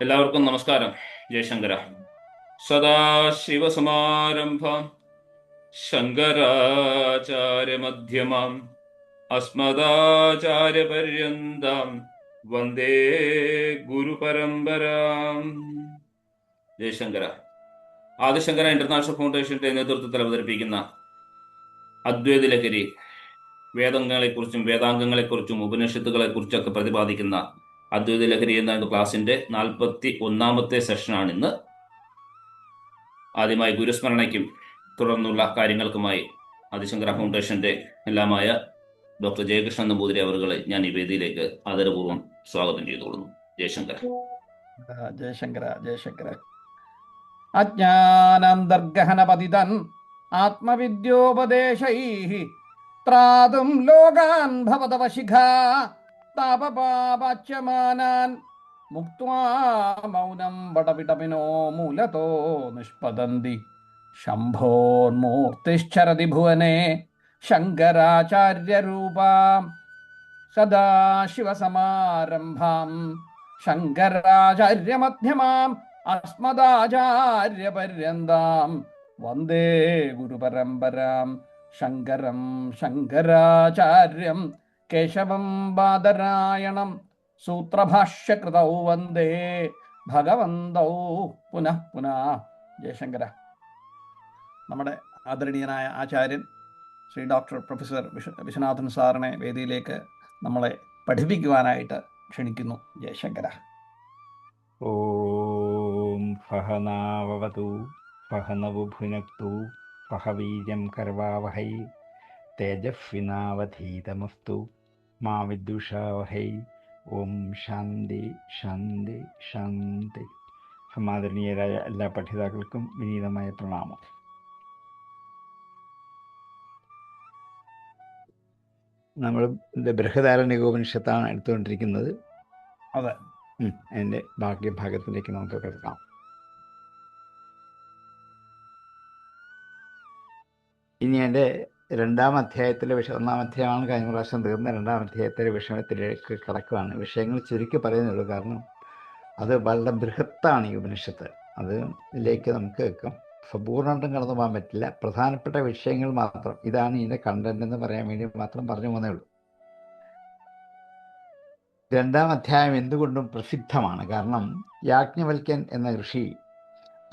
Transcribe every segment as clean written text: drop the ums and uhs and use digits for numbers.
എല്ലാവർക്കും നമസ്കാരം. ജയശങ്കര. സദാശിവസമാരംഭാം ശങ്കരാചാര്യമധ്യമാം അസ്മദാചാര്യപര്യന്താം വന്ദേ ഗുരുപരമ്പരാം. ജയശങ്കര. ആദിശങ്കര ഇന്റർനാഷണൽ ഫൗണ്ടേഷന്റെ നേതൃത്വത്തിൽ അവതരിപ്പിക്കുന്ന അദ്വൈത ലഹരി വേദങ്ങളെക്കുറിച്ചും വേദാംഗങ്ങളെക്കുറിച്ചും ഉപനിഷത്തുകളെക്കുറിച്ചൊക്കെ പ്രതിപാദിക്കുന്ന അദ്വൈത ലഹരി എന്ന ക്ലാസിന്റെ 41ാമത്തെ സെഷനാണ് ഇന്ന്. ആദ്യമായി ഗുരുസ്മരണയ്ക്കും തുടർന്നുള്ള കാര്യങ്ങൾക്കുമായി ആദിശങ്കര ഫൗണ്ടേഷന്റെ എല്ലാമായ ഡോക്ടർ ജയകൃഷ്ണൻ നമ്പൂതിരി അവറുകളെ ഞാൻ ഈ വേദിയിലേക്ക് ആദരപൂർവ്വം സ്വാഗതം ചെയ്തുകൊള്ളുന്നു. ജയശങ്കര. ജയശങ്കര. ജയശങ്കര. അജ്ഞാനാന്തർഗഹനപതിതൻ ആത്മവിദ്യോപദേശൈഃ ത്രാതും ലോകാൻ ഭവതവശിഖാ താപപാപാച്യമാനാൻ മുക്ത്വാ മൗനം വടപിടപിനോ മൂലതോ നിഷ്പതന്തി ശംഭോർമൂർത്തിശ്ചരതി ഭുവനെ ശങ്കരാചാര്യരൂപാം സദാശിവസമാരംഭാം ശങ്കരാചാര്യമധ്യമാം അസ്മദാചാര്യപര്യന്താം വന്ദേ ഗുരുപരമ്പരാം. ശങ്കരം ശങ്കരാചാര്യം കേശവം ബാദരായണം സൂത്രഭാഷ്യകൃതൗ വന്ദേ ഭഗവന്തൗ പുനഃ പുനഃ. ജയശങ്കര. നമ്മുടെ ആദരണീയനായ ആചാര്യൻ ശ്രീ ഡോക്ടർ പ്രൊഫസർ വിശ്വനാഥൻ സാറിനെ വേദിയിലേക്ക് നമ്മളെ പഠിപ്പിക്കുവാനായിട്ട് ക്ഷണിക്കുന്നു. ജയശങ്കര. ഓം സഹനാവവതു സഹനവു ഭുനക്തു സഹ വീര്യം കർവാവഹൈ തേജസ്വിനാവധീതമസ്തു മാ വിദ്വിഷാവഹൈ. ഓം ശാന്തി ശാന്തി ശാന്തി. സമാദരണീയരായ എല്ലാ പഠിതാക്കൾക്കും വിനീതമായ പ്രണാമം. നമ്മൾ ബൃഹദാരണ്യകോപനിഷത്താണ് എടുത്തുകൊണ്ടിരിക്കുന്നത്. അതെ. അതിൻ്റെ ബാക്കി ഭാഗത്തിലേക്ക് നമുക്ക് കിടക്കാം. ഇനി എൻ്റെ രണ്ടാം അധ്യായത്തിലെ ഒന്നാം അധ്യായമാണ് കഴിഞ്ഞ പ്രാവശ്യം തീർന്ന. രണ്ടാം അധ്യായത്തിലെ വിഷയത്തിലേക്ക് കിടക്കുകയാണ്. വിഷയങ്ങൾ ചുരുക്കി പറയുന്നുള്ളൂ, കാരണം അത് വളരെ ബൃഹത്താണ് ഈ ഉപനിഷത്ത്. അതിലേക്ക് നമുക്ക് കേൾക്കാം. സമ്പൂർണ്ണമായിട്ടും കടന്നു പോകാൻ പറ്റില്ല. പ്രധാനപ്പെട്ട വിഷയങ്ങൾ മാത്രം, ഇതാണ് ഇതിൻ്റെ കണ്ടന്റ് എന്ന് പറയാൻ വേണ്ടി മാത്രം പറഞ്ഞു പോകുന്നേ ഉള്ളൂ. രണ്ടാം അധ്യായം എന്തുകൊണ്ടും പ്രസിദ്ധമാണ്. കാരണം യാജ്ഞവൽക്യൻ എന്ന ഋഷി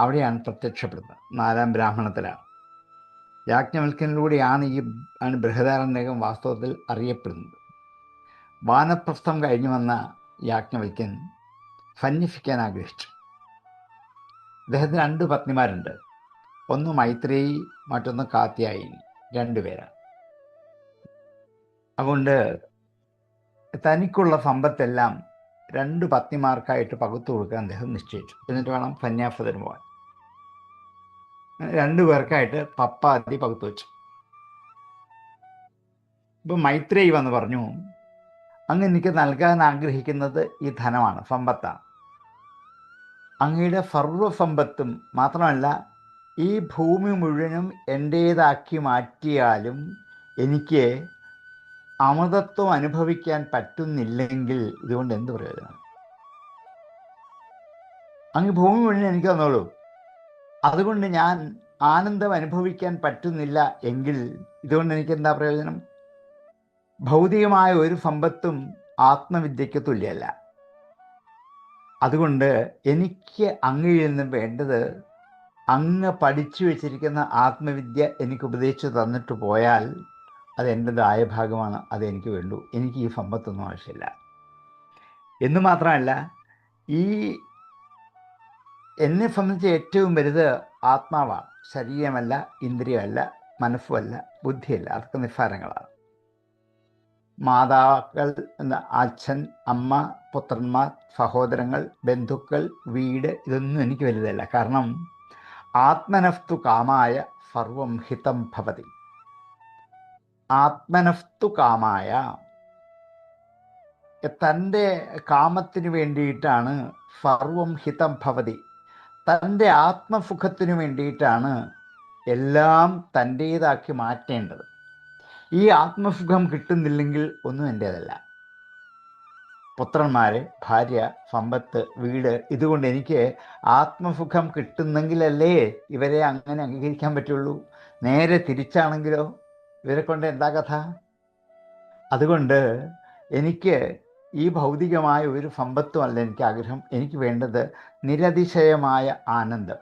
അവിടെയാണ് പ്രത്യക്ഷപ്പെടുന്നത്. 4ാം ബ്രാഹ്മണത്തിലാണ്. യാജ്ഞവൽക്യനിലൂടെയാണ് ബൃഹദാരണ്യകം വാസ്തവത്തിൽ അറിയപ്പെടുന്നത്. വാനപ്രസ്ഥം കഴിഞ്ഞു വന്ന യാജ്ഞവൽക്യൻ സന്യസിക്കാൻ ആഗ്രഹിച്ചു. അദ്ദേഹത്തിന് 2 പത്നിമാരുണ്ട്. ഒന്ന് മൈത്രേയി, മറ്റൊന്ന് കാത്യായിനി. 2 പേരാണ്. അതുകൊണ്ട് തനിക്കുള്ള സമ്പത്തെല്ലാം 2 പത്നിമാർക്കായിട്ട് പകുത്തു കൊടുക്കാൻ അദ്ദേഹം നിശ്ചയിച്ചു. എന്നിട്ട് വേണം സന്യാസത്തിന് പോകാൻ. 2 പേർക്കായിട്ട് പപ്പാതി പകുത്തു വെച്ചു. ഇപ്പം മൈത്രേയി വന്ന് പറഞ്ഞു, അങ്ങ് എനിക്ക് നൽകാൻ ആഗ്രഹിക്കുന്നത് ഈ ധനമാണ്, സമ്പത്താണ്. അങ്ങയുടെ സർവ്വസമ്പത്തും മാത്രമല്ല, ഈ ഭൂമി മുഴുവനും എൻ്റേതാക്കി മാറ്റിയാലും എനിക്ക് അമൃതത്വം അനുഭവിക്കാൻ പറ്റുന്നില്ലെങ്കിൽ ഇതുകൊണ്ട് എന്ത് പ്രയോജനം? അങ്ങ് ഭൂമി മുഴുവൻ എനിക്ക് തന്നോളൂ. അതുകൊണ്ട് ഞാൻ ആനന്ദം അനുഭവിക്കാൻ പറ്റുന്നില്ല എങ്കിൽ ഇതുകൊണ്ട് എനിക്ക് എന്താ പ്രയോജനം? ഭൗതികമായ ഒരു സമ്പത്തും ആത്മവിദ്യയ്ക്ക് തുല്യമല്ല. അതുകൊണ്ട് എനിക്ക് അങ്ങയിൽ നിന്ന് വേണ്ടത് അങ്ങ് പഠിച്ചു വെച്ചിരിക്കുന്ന ആത്മവിദ്യ എനിക്ക് ഉപദേശിച്ചു തന്നിട്ട് പോയാൽ അത് എൻ്റെ ദായഭാഗമാണ്. അതെനിക്ക് വേണ്ടൂ. എനിക്ക് ഈ സമ്പത്തൊന്നും ആവശ്യമില്ല എന്ന് മാത്രമല്ല, എന്നെ സംബന്ധിച്ച് ഏറ്റവും വലുത് ആത്മാവാണ്, ശരീരമല്ല, ഇന്ദ്രിയമല്ല, മനസ്സുമല്ല, ബുദ്ധിയല്ല. അതൊക്കെ നിസ്സാരങ്ങളാണ്. മാതാക്കൾ, അച്ഛൻ, അമ്മ, പുത്രന്മാർ, സഹോദരങ്ങൾ, ബന്ധുക്കൾ, വീട്, ഇതൊന്നും എനിക്ക് വലുതല്ല. കാരണം ആത്മനസ്തു കാമായ സർവം ഹിതം ഭവതി. ആത്മനസ്തു കാമായ, തൻ്റെ കാമത്തിന് വേണ്ടിയിട്ടാണ് സർവം ഹിതം ഭവതി. തൻ്റെ ആത്മസുഖത്തിനു വേണ്ടിയിട്ടാണ് എല്ലാം തൻ്റേതാക്കി മാറ്റേണ്ടത്. ഈ ആത്മസുഖം കിട്ടുന്നില്ലെങ്കിൽ ഒന്നും എൻ്റേതല്ല. പുത്രന്മാരെ, ഭാര്യ, സമ്പത്ത്, വീട്, ഇതുകൊണ്ട് എനിക്ക് ആത്മസുഖം കിട്ടുന്നെങ്കിലല്ലേ ഇവരെ അങ്ങനെ അംഗീകരിക്കാൻ പറ്റുള്ളൂ. നേരെ തിരിച്ചാണെങ്കിലോ ഇവരെ കൊണ്ട് എന്താ കഥ? അതുകൊണ്ട് എനിക്ക് ഈ ഭൗതികമായ ഒരു സമ്പത്തുമല്ല എനിക്ക് ആഗ്രഹം. എനിക്ക് വേണ്ടത് നിരതിശയമായ ആനന്ദം.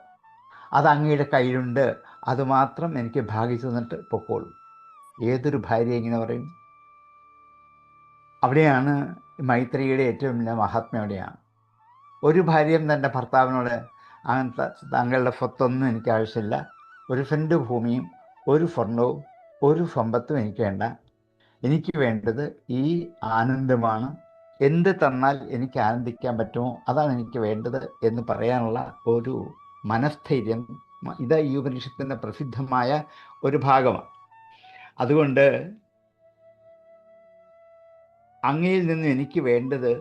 അത് അങ്ങയുടെ കയ്യിലുണ്ട്, അതുമാത്രം എനിക്ക് ഭാഗിച്ചു തന്നിട്ട് പൊക്കോളൂ. ഏതൊരു ഭാര്യ ഇങ്ങനെ പറയും? അവിടെയാണ് മൈത്രിയുടെ ഏറ്റവും വലിയ മഹാത്മ്യം. അവിടെയാണ് ഒരു ഭാര്യയും തൻ്റെ ഭർത്താവിനോട് അങ്ങനത്തെ താങ്കളുടെ സ്വത്തൊന്നും എനിക്ക് ആവശ്യമില്ല, ഒരു സെൻറ്റ് ഭൂമിയും ഒരു സ്വർണവും ഒരു സമ്പത്തും എനിക്ക് വേണ്ട, എനിക്ക് വേണ്ടത് ഈ ആനന്ദമാണ്, എന്ത് തന്നാൽ എനിക്ക് ആനന്ദിക്കാൻ പറ്റുമോ അതാണ് എനിക്ക് വേണ്ടത് എന്ന് പറയാനുള്ള ഒരു മനസ്ഥൈര്യം, ഇത് ഈ ഉപനിഷത്തിൻ്റെ പ്രസിദ്ധമായ ഒരു ഭാഗമാണ്. അതുകൊണ്ട് അങ്ങയിൽ നിന്നും എനിക്ക് വേണ്ടത്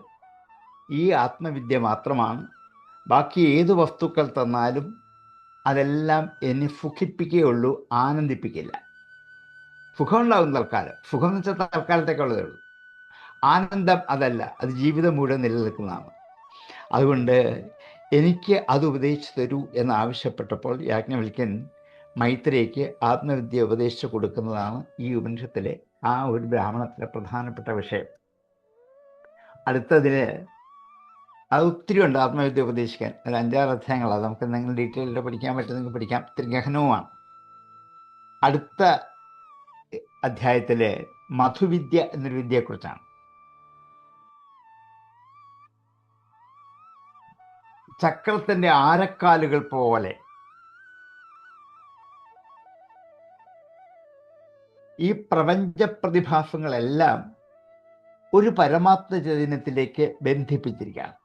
ഈ ആത്മവിദ്യ മാത്രമാണ്. ബാക്കി ഏത് വസ്തുക്കൾ തന്നാലും അതെല്ലാം എന്നെ സുഖിപ്പിക്കുകയുള്ളൂ, ആനന്ദിപ്പിക്കില്ല. സുഖമുണ്ടാകും തൽക്കാലം, സുഖം എന്ന് വെച്ചാൽ തൽക്കാലത്തേക്കുള്ളതേ ഉള്ളൂ. ആനന്ദം അതല്ല, അത് ജീവിതം മുഴുവൻ നിലനിൽക്കുന്നതാണ്. അതുകൊണ്ട് എനിക്ക് അത് ഉപദേശിച്ചു തരൂ എന്നാവശ്യപ്പെട്ടപ്പോൾ യാജ്ഞവൽക്യൻ മൈത്രേയിക്ക് ആത്മവിദ്യ ഉപദേശിച്ചു കൊടുക്കുന്നതാണ് ഈ ഉപനിഷത്തിലെ ആ ഒരു ബ്രാഹ്മണത്തിലെ പ്രധാനപ്പെട്ട വിഷയം. അടുത്തതിൽ അത് ഒത്തിരി ഉണ്ട് ആത്മവിദ്യ ഉപദേശിക്കാൻ. ഒരു 5-6 അധ്യായങ്ങളാണ്. നമുക്ക് എന്തെങ്കിലും ഡീറ്റെയിൽഡ് പഠിക്കാൻ പറ്റുന്നെങ്കിൽ പഠിക്കാം. ഇത്തിരി ഗഹനവുമാണ്. അടുത്ത അധ്യായത്തിൽ മധുവിദ്യ എന്നൊരു വിദ്യയെക്കുറിച്ചാണ്. ചക്രത്തിൻ്റെ ആരക്കാലുകൾ പോലെ ഈ പ്രപഞ്ച പ്രതിഭാസങ്ങളെല്ലാം ഒരു പരമാത്മ ചൈതന്യത്തിലേക്ക് ബന്ധിപ്പിച്ചിരിക്കുകയാണ്.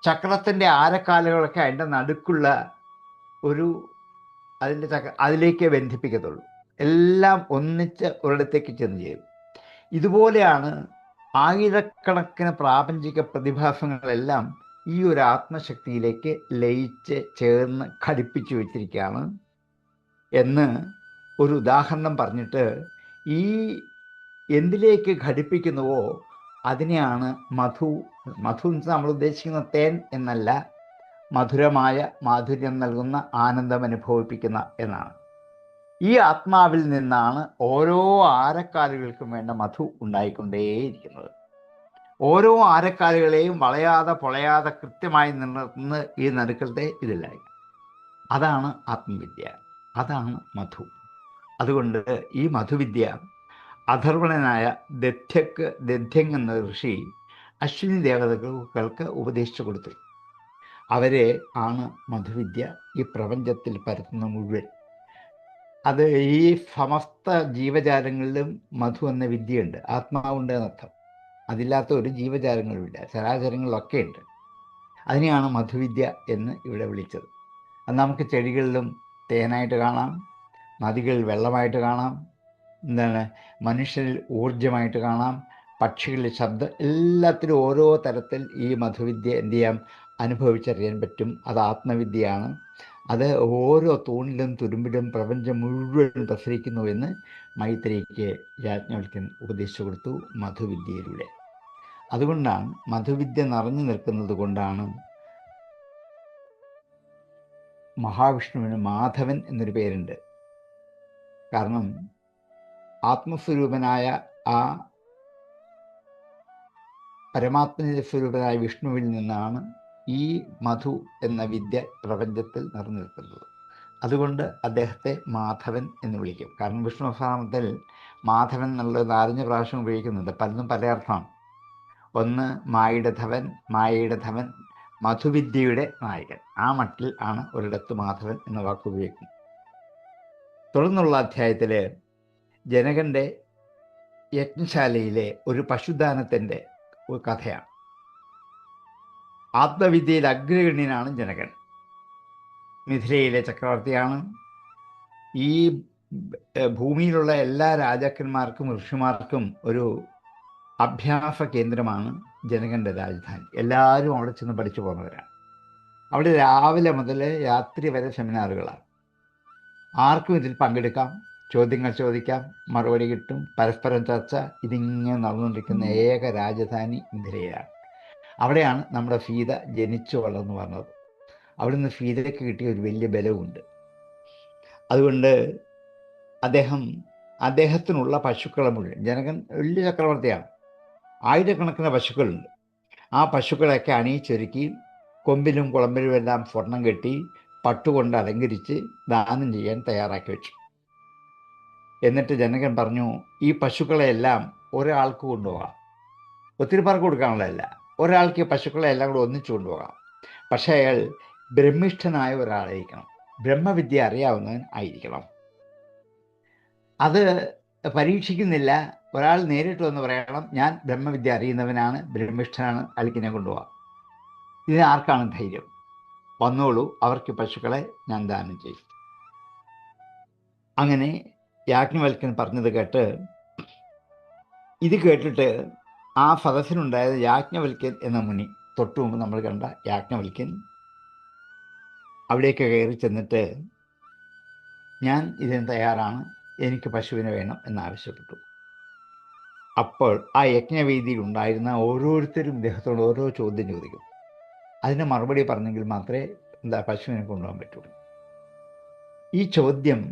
ചക്രത്തിൻ്റെ ആരക്കാലുകളൊക്കെ അതിൻ്റെ നടുക്കുള്ള അതിലേക്ക് ബന്ധിപ്പിക്കത്തുള്ളൂ. എല്ലാം ഒന്നിച്ച് ഒരിടത്തേക്ക് ചെന്ന് ചേരും. ഇതുപോലെയാണ് ആയിരക്കണക്കിന് പ്രാപഞ്ചിക പ്രതിഭാസങ്ങളെല്ലാം ഈ ഒരു ആത്മശക്തിയിലേക്ക് ലയിച്ച് ചേർന്ന് ഘടിപ്പിച്ചു വെച്ചിരിക്കുകയാണ് എന്ന് ഒരു ഉദാഹരണം പറഞ്ഞിട്ട്, ഈ എന്തിലേക്ക് ഘടിപ്പിക്കുന്നുവോ അതിനെയാണ് മധു എന്ന് നമ്മൾ ഉദ്ദേശിക്കുന്ന തേൻ എന്നല്ല, മധുരമായ മാധുര്യം നൽകുന്ന ആനന്ദം അനുഭവിപ്പിക്കുന്ന എന്നാണ്. ഈ ആത്മാവിൽ നിന്നാണ് ഓരോ ആരക്കാലുകൾക്കും വേണ്ട മധു ഉണ്ടായിക്കൊണ്ടേയിരിക്കുന്നത്. ഓരോ ആരക്കാലുകളെയും വളയാതെ പൊളയാതെ കൃത്യമായി നിലനിർത്തുന്ന ഈ നടുക്കളുടെ ഇതിലായി. അതാണ് ആത്മവിദ്യ, അതാണ് മധു. അതുകൊണ്ട് ഈ മധുവിദ്യ അഥർവണനായ ദധ്യങ് എന്ന ഋഷി അശ്വിനി ദേവതകൾക്ക് ഉപദേശിച്ചു കൊടുത്തു. അവരെ ആണ് മധുവിദ്യ ഈ പ്രപഞ്ചത്തിൽ പരത്തുന്ന മുഴുവൻ. അത് ഈ സമസ്ത ജീവജാലങ്ങളിലും മധു എന്ന വിദ്യയുണ്ട്, ആത്മാവുണ്ട് എന്നർത്ഥം. അതില്ലാത്ത ഒരു ജീവജാലങ്ങളുമില്ല, ചരാചരങ്ങളിലൊക്കെ ഉണ്ട്. അതിനെയാണ് മധുവിദ്യ എന്ന് ഇവിടെ വിളിച്ചത്. അത് നമുക്ക് ചെടികളിലും തേനായിട്ട് കാണാം, നദികളിൽ വെള്ളമായിട്ട് കാണാം, മനുഷ്യരിൽ ഊർജമായിട്ട് കാണാം, പക്ഷികളിൽ ശബ്ദം, എല്ലാത്തിലും ഓരോ തരത്തിൽ ഈ മധുവിദ്യ എന്ത് ചെയ്യാം, അനുഭവിച്ചറിയാൻ പറ്റും. അത് ആത്മവിദ്യയാണ്. അത് ഓരോ തൂണിലും തുരുമ്പിലും പ്രപഞ്ചം മുഴുവൻ പ്രസരിക്കുന്നു എന്ന് മൈത്രേയിക്ക് യാജ്ഞവൽക്യൻ ഉപദേശിച്ചു കൊടുത്തു മധുവിദ്യയിലൂടെ. അതുകൊണ്ടാണ് മധുവിദ്യ നിറഞ്ഞു നിൽക്കുന്നത് കൊണ്ടാണ് മഹാവിഷ്ണുവിന് മാധവൻ എന്നൊരു പേരുണ്ട്. കാരണം ആത്മസ്വരൂപനായ ആ പരമാത്മസ്വരൂപനായ വിഷ്ണുവിൽ നിന്നാണ് ഈ മധു എന്ന വിദ്യ പ്രപഞ്ചത്തിൽ നിറഞ്ഞു നിൽക്കുന്നത്. അതുകൊണ്ട് അദ്ദേഹത്തെ മാധവൻ എന്ന് വിളിക്കും. കാരണം വിഷ്ണു സഹസ്രനാമത്തിൽ മാധവൻ എന്നുള്ളത് 4 പ്രാവശ്യം ഉപയോഗിക്കുന്നുണ്ട്. പലതും പല അർത്ഥമാണ്. ഒന്ന് മായയുടെ ധവൻ, മധുവിദ്യയുടെ നായകൻ. ആ മട്ടിൽ ആണ് ഒരിടത്ത് മാധവൻ എന്ന വാക്ക് ഉപയോഗിക്കുന്നത്. തുടർന്നുള്ള അധ്യായത്തിൽ ജനകൻ്റെ യജ്ഞശാലയിലെ ഒരു പശുദാനത്തിൻ്റെ ഒരു കഥയാണ്. ആത്മവിദ്യയിൽ അഗ്രഗണ്യനാണ് ജനകൻ. മിഥിലയിലെ ചക്രവർത്തിയാണ്. ഈ ഭൂമിയിലുള്ള എല്ലാ രാജാക്കന്മാർക്കും ഋഷിമാർക്കും ഒരു അഭ്യാസ കേന്ദ്രമാണ് ജനകൻ്റെ രാജധാനി. എല്ലാവരും അവിടെ ചെന്ന് പഠിച്ചു പോകുന്നവരാണ്. അവിടെ രാവിലെ മുതൽ രാത്രി വരെ സെമിനാറുകളാണ്. ആർക്കും ഇതിൽ പങ്കെടുക്കാം, ചോദ്യങ്ങൾ ചോദിക്കാം, മറുപടി കിട്ടും, പരസ്പരം ചർച്ച. ഇതിങ്ങനെ നടന്നുകൊണ്ടിരിക്കുന്ന ഏക രാജധാനി ഇന്ദിരയാണ്. അവിടെയാണ് നമ്മുടെ ഫീത ജനിച്ചു വളർന്നു വന്നത്. അവിടുന്ന് ഫീതയ്ക്ക് കിട്ടിയ ഒരു വലിയ ബലവുമുണ്ട്. അതുകൊണ്ട് അദ്ദേഹത്തിനുള്ള പശുക്കളെ മുഴുവൻ, ജനകൻ വലിയ ചക്രവർത്തിയാണ്, ആയിരക്കണക്കിന് പശുക്കളുണ്ട്. ആ പശുക്കളെയൊക്കെ അണിയിച്ചൊരുക്കി കൊമ്പിലും കുളമ്പിലും എല്ലാം സ്വർണം കെട്ടി പട്ടുകൊണ്ട് അലങ്കരിച്ച് ദാനം ചെയ്യാൻ തയ്യാറാക്കി വെച്ചു. എന്നിട്ട് ജനകൻ പറഞ്ഞു, ഈ പശുക്കളെയെല്ലാം ഒരാൾക്ക് കൊണ്ടുപോകാം. ഒത്തിരി പേർക്ക് കൊടുക്കാനുള്ളതല്ല, ഒരാൾക്ക് ഈ പശുക്കളെല്ലാം കൂടെ ഒന്നിച്ചു കൊണ്ടുപോകാം. പക്ഷേ അയാൾ ബ്രഹ്മിഷ്ഠനായ ഒരാളായിരിക്കണം, ബ്രഹ്മവിദ്യ അറിയാവുന്നവൻ ആയിരിക്കണം. അത് പരീക്ഷിക്കുന്നില്ല. ഒരാൾ നേരിട്ട് വന്ന് പറയണം, ഞാൻ ബ്രഹ്മവിദ്യ അറിയുന്നവനാണ്, ബ്രഹ്മിഷ്ഠനാണ്, അയാൾക്കിനെ കൊണ്ടുപോകാം. ഇതിന് ആർക്കാണ് ധൈര്യം? വന്നോളൂ, അവർക്ക് പശുക്കളെ ഞാൻ ദാനം ചെയ്യും. അങ്ങനെ യാജ്ഞവൽക്കൻ പറഞ്ഞത് ഇത് കേട്ടിട്ട് ആ സദസ്സിനുണ്ടായത് യാജ്ഞവൽക്കൻ എന്ന മുനി, തൊട്ടു മുമ്പ് നമ്മൾ കണ്ട യാജ്ഞവൽക്കൻ, അവിടേക്ക് കയറി ചെന്നിട്ട് ഞാൻ ഇതിന് തയ്യാറാണ്, എനിക്ക് പശുവിനെ വേണം എന്നാവശ്യപ്പെട്ടു. അപ്പോൾ ആ യജ്ഞവേദിയിൽ ഉണ്ടായിരുന്ന ഓരോരുത്തരും ഇദ്ദേഹത്തോട് ഓരോ ചോദ്യം ചോദിക്കും. അതിന് മറുപടി പറഞ്ഞെങ്കിൽ മാത്രമേ പശുവിനെ കൊണ്ടുപോകാൻ പറ്റുള്ളൂ. ഈ ചോദ്യം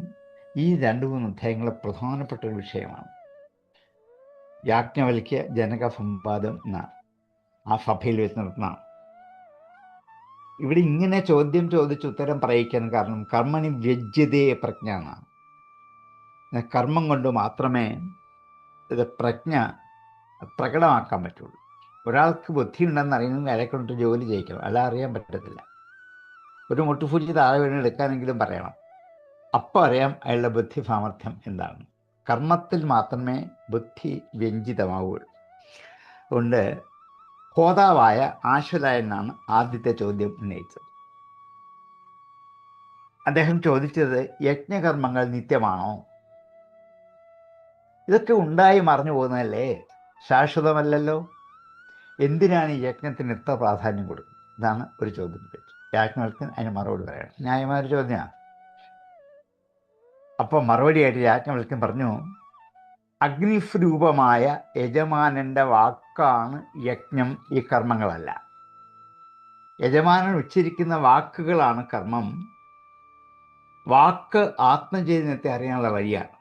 ഈ 2-3 അധ്യായങ്ങളെ പ്രധാനപ്പെട്ട ഒരു വിഷയമാണ്. യാജ്ഞവൽക്യ ജനക സംവാദം എന്നാണ് ആ സഭയിൽ വെച്ച് നടത്തുന്നതാണ്. ഇവിടെ ഇങ്ങനെ ചോദ്യം ചോദിച്ച് ഉത്തരം പറയിക്കാൻ കാരണം കർമ്മണി വ്യജ്യതേ പ്രജ്ഞ എന്നാണ്. കർമ്മം കൊണ്ട് മാത്രമേ ഇത് പ്രജ്ഞ പ്രകടമാക്കാൻ പറ്റുള്ളൂ. ഒരാൾക്ക് ബുദ്ധി ഉണ്ടെന്ന് അറിയുന്നത് അയാളെ കൊണ്ട് ജോലി ചെയ്യിക്കണം, അല്ല അറിയാൻ പറ്റത്തില്ല. ഒരു മുട്ടുസൂചി താഴെ വീണ് എടുക്കാനെങ്കിലും പറയണം, അപ്പോൾ അറിയാം അയാളുടെ ബുദ്ധി സാമർഥ്യം എന്താണ്. കർമ്മത്തിൽ മാത്രമേ ബുദ്ധി വ്യഞ്ജിതമാവുകയുള്ളൂ. അതുകൊണ്ട് ഹോതാവായ ആശ്വലായനാണ് ആദ്യത്തെ ചോദ്യം ഉന്നയിച്ചത്. അദ്ദേഹം ചോദിച്ചത്, യജ്ഞകർമ്മങ്ങൾ നിത്യമാണോ? ഇതൊക്കെ ഉണ്ടായി മറിഞ്ഞു പോകുന്നതല്ലേ, ശാശ്വതമല്ലല്ലോ. എന്തിനാണ് ഈ യജ്ഞത്തിന് ഇത്ര പ്രാധാന്യം കൊടുക്കുന്നത്? ഇതാണ് ഒരു ചോദ്യം ചോദിച്ചു. യാജ്ഞവൽക്കൻ അതിന് മറുപടി പറയണം. ന്യായമായ ഒരു ചോദ്യമാണ്. അപ്പോൾ മറുപടിയായിട്ട് യാജ്ഞവൽക്കൻ പറഞ്ഞു, അഗ്നിസ്വരൂപമായ യജമാനൻ്റെ വാക്കാണ് യജ്ഞം, ഈ കർമ്മങ്ങളല്ല. യജമാനൻ ഉച്ചരിക്കുന്ന വാക്കുകളാണ് കർമ്മം. വാക്ക് ആത്മചൈതന്യത്തെ അറിയാനുള്ള വഴിയാണ്.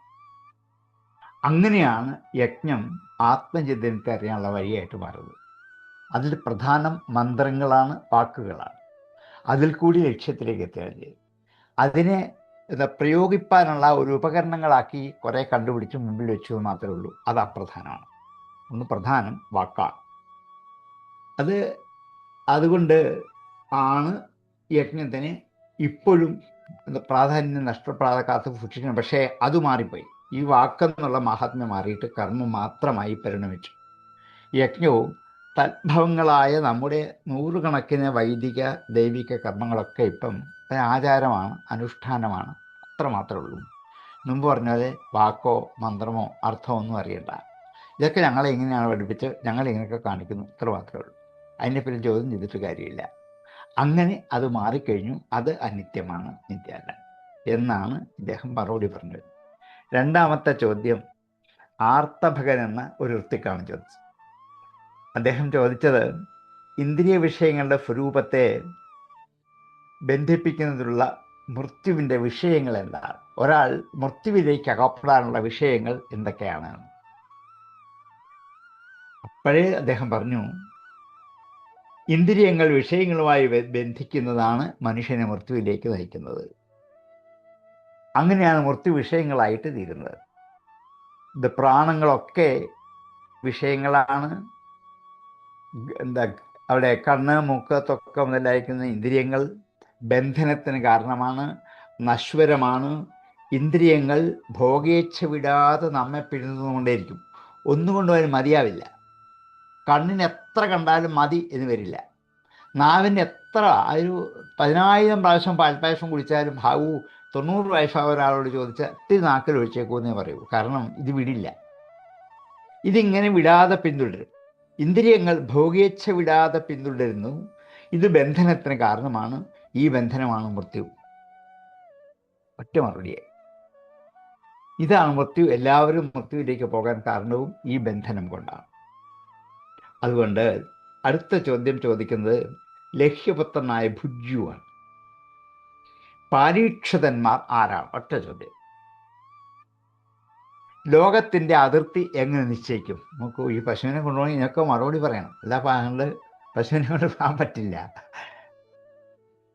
അങ്ങനെയാണ് യജ്ഞം ആത്മചൈതന്യത്തെ അറിയാനുള്ള വഴിയായിട്ട് മാറുന്നത്. അതിൽ പ്രധാനം മന്ത്രങ്ങളാണ്, വാക്കുകളാണ്. അതിൽ കൂടി ലക്ഷ്യത്തിലേക്ക് എത്തുകയാണ് ചെയ്യും. അതിനെ പ്രയോഗിപ്പാനുള്ള ഒരു ഉപകരണങ്ങളാക്കി കുറേ കണ്ടുപിടിച്ച് മുമ്പിൽ വെച്ചത് മാത്രമേ ഉള്ളൂ. അത് അപ്രധാനമാണ്. ഒന്ന് പ്രധാനം വാക്കാണ്. അതുകൊണ്ട് ആണ് യജ്ഞത്തിന് ഇപ്പോഴും പ്രാധാന്യം നഷ്ടപ്പെടാതെ കാത്ത് സൂക്ഷിക്കണം. പക്ഷേ അത് മാറിപ്പോയി. ഈ വാക്കെന്നുള്ള മഹാത്മ്യം മാറിയിട്ട് കർമ്മം മാത്രമായി പരിണമിച്ചു. യജ്ഞവും തദ്ഭവങ്ങളായ നമ്മുടെ 100 കണക്കിന് വൈദിക ദൈവിക കർമ്മങ്ങളൊക്കെ ഇപ്പം ആചാരമാണ്, അനുഷ്ഠാനമാണ്, അത്ര മാത്രമേ ഉള്ളൂ. മുമ്പ് പറഞ്ഞ പോലെ വാക്കോ മന്ത്രമോ അർത്ഥമൊന്നും അറിയണ്ട. ഇതൊക്കെ ഞങ്ങളെ എങ്ങനെയാണ് പഠിപ്പിച്ച് ഞങ്ങളിങ്ങനെയൊക്കെ കാണിക്കുന്നു, ഇത്ര മാത്രമേ ഉള്ളൂ. അതിൻ്റെ പേരിൽ ചോദ്യം ചെയ്തിട്ട് കാര്യമില്ല. അങ്ങനെ അത് മാറിക്കഴിഞ്ഞു. അത് അനിത്യമാണ്, നിത്യമല്ല എന്നാണ് ഇദ്ദേഹം മറുപടി പറഞ്ഞത്. രണ്ടാമത്തെ ചോദ്യം ആർത്തഭകൻ എന്ന ഒരു ഋത്തിക്കാണ് ചോദിച്ചത്. അദ്ദേഹം ചോദിച്ചത്, ഇന്ദ്രിയ വിഷയങ്ങളുടെ സ്വരൂപത്തെ ബന്ധിപ്പിക്കുന്നതിലുള്ള മൃത്യുവിൻ്റെ വിഷയങ്ങൾ എന്താണ്? ഒരാൾ മൃത്യുവിലേക്ക് അകപ്പെടാനുള്ള വിഷയങ്ങൾ എന്തൊക്കെയാണ്? അപ്പോഴേ അദ്ദേഹം പറഞ്ഞു, ഇന്ദ്രിയങ്ങൾ വിഷയങ്ങളുമായി ബന്ധിക്കുന്നതാണ് മനുഷ്യനെ മൃത്യുവിലേക്ക് നയിക്കുന്നത്. അങ്ങനെയാണ് മൃത്യു വിഷയങ്ങളായിട്ട് തീരുന്നത്. ഇത് പ്രാണങ്ങളൊക്കെ വിഷയങ്ങളാണ്. അവിടെ കണ്ണ്, മൂക്ക്, ത്വക്ക് മുതലായിരിക്കുന്ന ഇന്ദ്രിയങ്ങൾ ബന്ധനത്തിന് കാരണമാണ്, നശ്വരമാണ്. ഇന്ദ്രിയങ്ങൾ ഭോഗേച്ഛ വിടാതെ നമ്മെ പിഴുതുകൊണ്ടേയിരിക്കും. ഒന്നുകൊണ്ടും അതിന് മതിയാവില്ല. കണ്ണിന് എത്ര കണ്ടാലും മതി എന്ന് വരില്ല. നാവിന് എത്ര ഒരു 10,000 പ്രാവശ്യം പാൽപ്പായസം കുടിച്ചാലും 90 വയസ്സായ ഒരാളോട് ചോദിച്ചാൽ ഇത്തിരി നാക്കിൽ ഒഴിച്ചേക്കുമെന്നേ പറയൂ. കാരണം ഇത് വിടില്ല. ഇതിങ്ങനെ വിടാതെ പിന്തുടരും. ഇന്ദ്രിയങ്ങൾ ഭോഗേച്ഛ വിടാതെ പിന്തുടരുന്നു. ഇത് ബന്ധനത്തിന് കാരണമാണ്. ഈ ബന്ധനമാണ് മൃത്യു. ഒറ്റ മറുപടിയായി. ഇതാണ് മൃത്യു. എല്ലാവരും മൃത്യുവിലേക്ക് പോകാൻ കാരണവും ഈ ബന്ധനം കൊണ്ടാണ്. അതുകൊണ്ട് അടുത്ത ചോദ്യം ചോദിക്കുന്നത് ലഹ്യപുത്രനായ ഭുജ്യുവാണ്. പാരീക്ഷതന്മാർ ആരാണ്? ഒറ്റ ചോദ്യം. ലോകത്തിൻ്റെ അതിർത്തി എങ്ങനെ നിശ്ചയിക്കും? നമുക്ക് ഈ പശുവിനെ കൊണ്ടുപോയി ഇതിനൊക്കെ മറുപടി പറയണം. എല്ലാ പാങ്ങൾ പശുവിനെ കൊണ്ട് പോകാൻ പറ്റില്ല.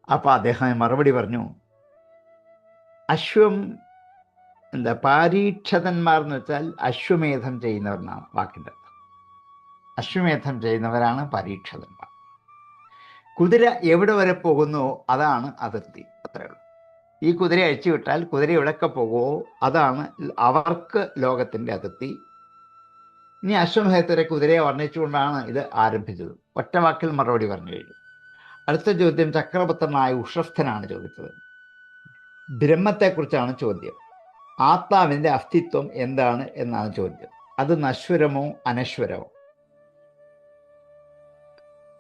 അപ്പോൾ അദ്ദേഹം മറുപടി പറഞ്ഞു, പാരീക്ഷതന്മാർ എന്ന് വെച്ചാൽ അശ്വമേധം ചെയ്യുന്നവരെന്നാണ് വാക്കിൻ്റെ അർത്ഥം. അശ്വമേധം ചെയ്യുന്നവരാണ് പരീക്ഷതന്മാർ. കുതിര എവിടെ വരെ പോകുന്നുവോ അതാണ് അതിർത്തി, അത്രയേ ഉള്ളൂ. ഈ കുതിര അഴിച്ചു വിട്ടാൽ കുതിര എവിടെയൊക്കെ പോകുമോ അതാണ് അവർക്ക് ലോകത്തിൻ്റെ അതിർത്തി. ഇനി അശ്വമേധത്തിലെ കുതിരയെ വർണ്ണിച്ചുകൊണ്ടാണ് ഇത് ആരംഭിച്ചത്. ഒറ്റ വാക്കിൽ മറുപടി പറഞ്ഞു കഴിഞ്ഞു. അടുത്ത ചോദ്യം ചക്രപുത്രനായ ഉഷസ്ഥനാണ് ചോദിച്ചത്. ബ്രഹ്മത്തെക്കുറിച്ചാണ് ചോദ്യം. ആത്മാവിൻ്റെ അസ്തിത്വം എന്താണ് എന്നാണ് ചോദ്യം. അത് നശ്വരമോ അനശ്വരമോ?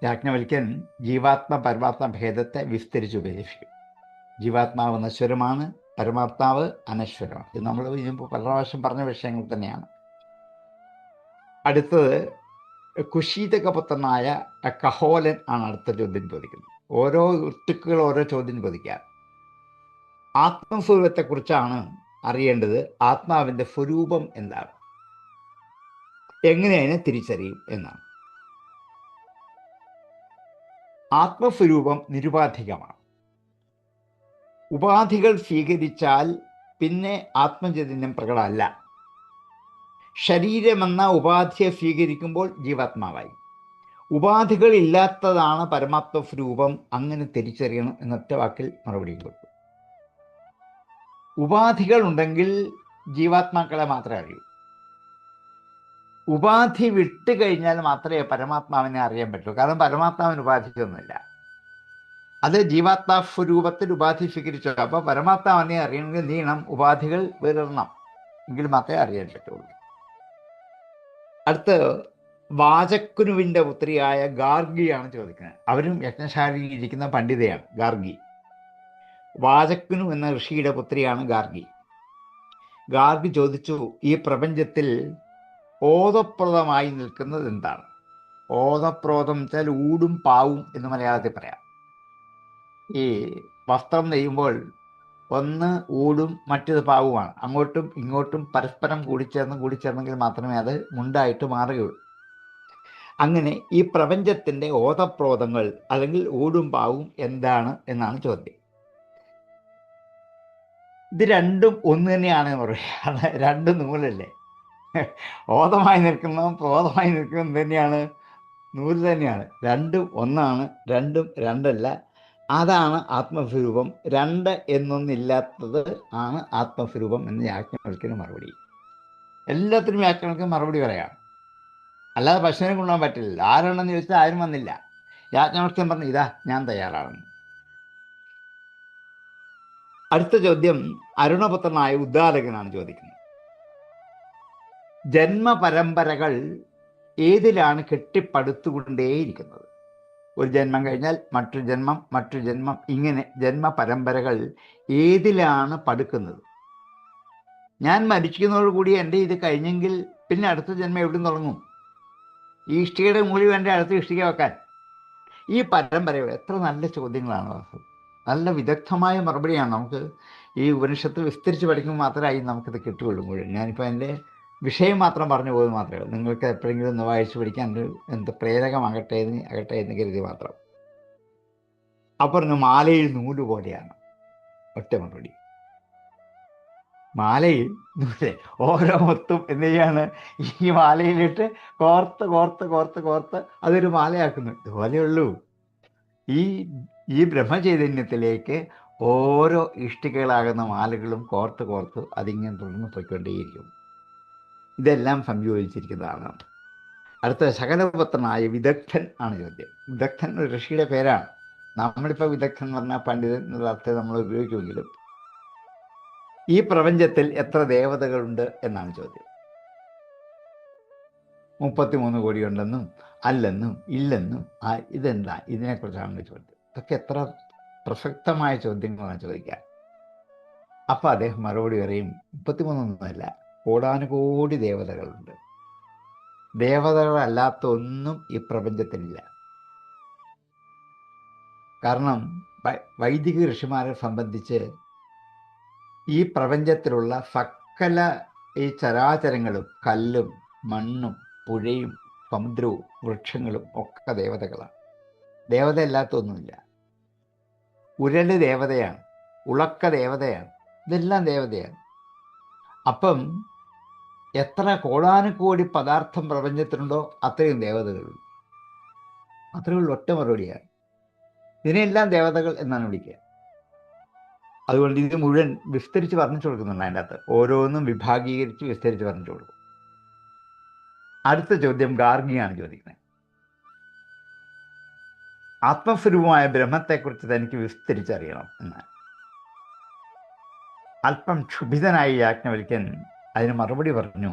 യാജ്ഞവൽക്യൻ ജീവാത്മ പരമാത്മ ഭേദത്തെ വിസ്തരിച്ച് ഉപദേശിക്കും. ജീവാത്മാവ് നശ്വരമാണ്, പരമാത്മാവ് അനശ്വരമാണ്. ഇത് നമ്മൾ ഇതിപ്പോൾ പല പ്രാവശ്യം പറഞ്ഞ വിഷയങ്ങൾ തന്നെയാണ്. അടുത്തത് കുശീതകപുത്രനായ കഹോലൻ ആണ് അടുത്ത ചോദ്യം ചോദിക്കുന്നത്. ഓരോ ഋത്തുക്കൾ ഓരോ ചോദ്യം ചോദിക്കാം. ആത്മസ്വരൂപത്തെക്കുറിച്ചാണ് അറിയേണ്ടത്. ആത്മാവിൻ്റെ സ്വരൂപം എന്താണ്, എങ്ങനെ അതിനെ തിരിച്ചറിയും എന്നാണ്. ആത്മസ്വരൂപം നിരുപാധികമാണ്. ഉപാധികൾ സ്വീകരിച്ചാൽ പിന്നെ ആത്മചൈതന്യം പ്രകടമല്ല. ശരീരമെന്ന ഉപാധിയെ സ്വീകരിക്കുമ്പോൾ ജീവാത്മാവായി. ഉപാധികൾ ഇല്ലാത്തതാണ് പരമാത്മസ്വരൂപം. അങ്ങനെ തിരിച്ചറിയണം എന്നൊറ്റ വാക്കിൽ മറുപടി കൊടുക്കും. ഉപാധികൾ ഉണ്ടെങ്കിൽ ജീവാത്മാക്കളെ മാത്രമേ അറിയൂ. ഉപാധി വിട്ട് കഴിഞ്ഞാൽ മാത്രമേ പരമാത്മാവിനെ അറിയാൻ പറ്റൂ. കാരണം പരമാത്മാവിന് ഉപാധിക്കൊന്നുമില്ല. അത് ജീവാത്മാ സ്വരൂപത്തിൽ ഉപാധി സ്വീകരിച്ചു. അപ്പോൾ പരമാത്മാവിനെ അറിയണമെങ്കിൽ നീണം ഉപാധികൾ വിടണം, എങ്കിൽ മാത്രമേ അറിയാൻ പറ്റുള്ളൂ. അടുത്ത് വാചക്കുനുവിൻ്റെ പുത്രിയായ ഗാർഗിയാണ് ചോദിക്കുന്നത്. അവരും യജ്ഞശാലയിൽ ഇരിക്കുന്ന പണ്ഡിതയാണ് ഗാർഗി. വാചക്കുനു എന്ന ഋഷിയുടെ പുത്രിയാണ് ഗാർഗി. ഗാർഗി ചോദിച്ചു, ഈ പ്രപഞ്ചത്തിൽ ഓതപ്രോതമായി നിൽക്കുന്നത് എന്താണ്? ഓതപ്രോതം വെച്ചാൽ ഊടും പാവും എന്ന് മലയാളത്തിൽ പറയാം. ഈ വസ്ത്രം നെയ്യുമ്പോൾ ഒന്ന് ഊടും മറ്റേത് പാവുമാണ്. അങ്ങോട്ടും ഇങ്ങോട്ടും പരസ്പരം കൂടിച്ചേർന്നെങ്കിൽ മാത്രമേ അത് മുണ്ടായിട്ട് മാറുകയുള്ളൂ. അങ്ങനെ ഈ പ്രപഞ്ചത്തിൻ്റെ ഓതപ്രോതങ്ങൾ അല്ലെങ്കിൽ ഊടും പാവും എന്താണ് എന്നാണ് ചോദ്യം. ഇത് രണ്ടും ഒന്ന് തന്നെയാണ് പറയുക. രണ്ട് നൂലല്ലേ. ഓതമായി നിൽക്കുന്നതും പ്രോതമായി നിൽക്കുന്നതും തന്നെയാണ്, നൂല് തന്നെയാണ്. രണ്ടും ഒന്നാണ്, രണ്ടും രണ്ടല്ല. അതാണ് ആത്മസ്വരൂപം. രണ്ട് എന്നൊന്നില്ലാത്തത് ആണ് ആത്മസ്വരൂപം എന്ന് യാജ്ഞവൽക്യന് മറുപടി. എല്ലാത്തിനും യാജ്ഞവൽക്യന് മറുപടി പറയാം. അല്ലാതെ പശുവിനെ കൊണ്ടുപോകാൻ പറ്റില്ല. ആരാണെന്ന് ചോദിച്ചാൽ ആരും വന്നില്ല. യാജ്ഞവൽക്യൻ പറഞ്ഞു, ഇതാ ഞാൻ തയ്യാറാണെന്ന്. അടുത്ത ചോദ്യം അരുണപുത്രനായ ഉദ്ദാലകനാണ് ചോദിക്കുന്നത്. ജന്മപരമ്പരകൾ ഏതിലാണ് കെട്ടിപ്പടുത്തുകൊണ്ടേയിരിക്കുന്നത്? ഒരു ജന്മം കഴിഞ്ഞാൽ മറ്റൊരു ജന്മം, മറ്റൊരു ജന്മം, ഇങ്ങനെ ജന്മപരമ്പരകൾ ഏതിലാണ് പടുക്കുന്നത്? ഞാൻ മരിക്കുന്നതോടുകൂടി എൻ്റെ ഇത് കഴിഞ്ഞെങ്കിൽ പിന്നെ അടുത്ത ജന്മം എവിടെ തുടങ്ങും? ഈ ഇഷ്ടികയുടെ മൂലി വേണ്ട അടുത്ത ഇഷ്ടിക വെക്കാൻ. ഈ പരമ്പരകൾ എത്ര നല്ല ചോദ്യങ്ങളാണ് വാസ്തവം. നല്ല വിദഗ്ധമായ മറുപടിയാണ്. നമുക്ക് ഈ ഉപനിഷത്ത് വിസ്തരിച്ച് പഠിക്കുമ്പോൾ മാത്രമേ നമുക്കിത് കിട്ടുകയുള്ളൂ മുഴുവൻ. ഞാനിപ്പോൾ എൻ്റെ വിഷയം മാത്രം പറഞ്ഞു പോകുന്നത് മാത്രമേ ഉള്ളൂ. നിങ്ങൾക്ക് എപ്പോഴെങ്കിലും ഒന്ന് വായിച്ച് പഠിക്കാൻ എന്ത് പ്രേരകമാകട്ടെ എന്ന് കരുതി മാത്രം. അപ്പുറം മാലയിൽ നൂല് പോലെയാണ്. ഒറ്റ മറുപടി. മാലയിൽ നൂല് ഓരോ മുത്തും എന്തെയ്യാണ് ഈ മാലയിലിട്ട് കോർത്ത് കോർത്ത് കോർത്ത് കോർത്ത് അതൊരു മാലയാക്കുന്നു. ഇതുപോലെയുള്ളൂ ഈ ബ്രഹ്മചൈതന്യത്തിലേക്ക് ഓരോ ഇഷ്ടികകളാകുന്ന മാലകളും കോർത്ത് കോർത്ത് അതിങ്ങനെ തുടർന്ന് പോയിക്കൊണ്ടേയിരിക്കും. ഇതെല്ലാം സംയോജിച്ചിരിക്കുന്നതാണ്. അടുത്ത ശകലപുത്രനായ വിദഗ്ധൻ ആണ് ചോദ്യം. വിദഗ്ധൻ ഒരു ഋഷിയുടെ പേരാണ്. നമ്മളിപ്പോൾ വിദഗ്ധൻ എന്ന് പറഞ്ഞാൽ പണ്ഡിതൻ എന്നുള്ള അർത്ഥം നമ്മൾ ഉപയോഗിക്കുമെങ്കിലും ഈ പ്രപഞ്ചത്തിൽ എത്ര ദേവതകളുണ്ട് എന്നാണ് ചോദ്യം. 33 കോടി ഉണ്ടെന്നും അല്ലെന്നും ഇല്ലെന്നും ഇതെന്താ, ഇതിനെക്കുറിച്ചാണ് ചോദ്യം. ഇതൊക്കെ എത്ര പ്രസക്തമായ ചോദ്യങ്ങളാണ് ചോദിക്കുക. അപ്പം അദ്ദേഹം മറുപടി പറയും 33 കോടാനുകോടി ദേവതകളുണ്ട്. ദേവതകളല്ലാത്ത ഒന്നും ഈ പ്രപഞ്ചത്തിലില്ല. കാരണം വൈദിക ഋഷിമാരെ സംബന്ധിച്ച് ഈ പ്രപഞ്ചത്തിലുള്ള സകല ഈ ചരാചരങ്ങളും, കല്ലും മണ്ണും പുഴയും സമുദ്രവും വൃക്ഷങ്ങളും ഒക്കെ ദേവതകളാണ്. ദേവതയല്ലാത്ത ഒന്നുമില്ല. ഉരല് ദേവതയാണ്, ഉളക്ക ദേവതയാണ്, ഇതെല്ലാം ദേവതയാണ്. അപ്പം എത്ര കോടാനുകോടി പദാർത്ഥം പ്രപഞ്ചത്തിലുണ്ടോ അത്രയും ദേവതകളുണ്ട്. അത്രയുള്ള ഒറ്റ മറുപടിയാണ്. ഇതിനെല്ലാം ദേവതകൾ എന്നാണ് വിളിക്കുക. അതുകൊണ്ട് ഇത് മുഴുവൻ വിസ്തരിച്ച് പറഞ്ഞിട്ട് കൊടുക്കുന്നുണ്ട്. അതിൻ്റെ അകത്ത് ഓരോന്നും വിഭാഗീകരിച്ച് വിസ്തരിച്ച് പറഞ്ഞിട്ട് കൊടുക്കും. അടുത്ത ചോദ്യം ഗാർഗിയാണ് ചോദിക്കുന്നത്. ആത്മസ്വരൂപമായ ബ്രഹ്മത്തെക്കുറിച്ച് തനിക്ക് വിസ്തരിച്ചറിയണം എന്നാണ്. അല്പം ക്ഷുഭിതനായി യാജ്ഞവൽക്യൻ അതിന് മറുപടി പറഞ്ഞു,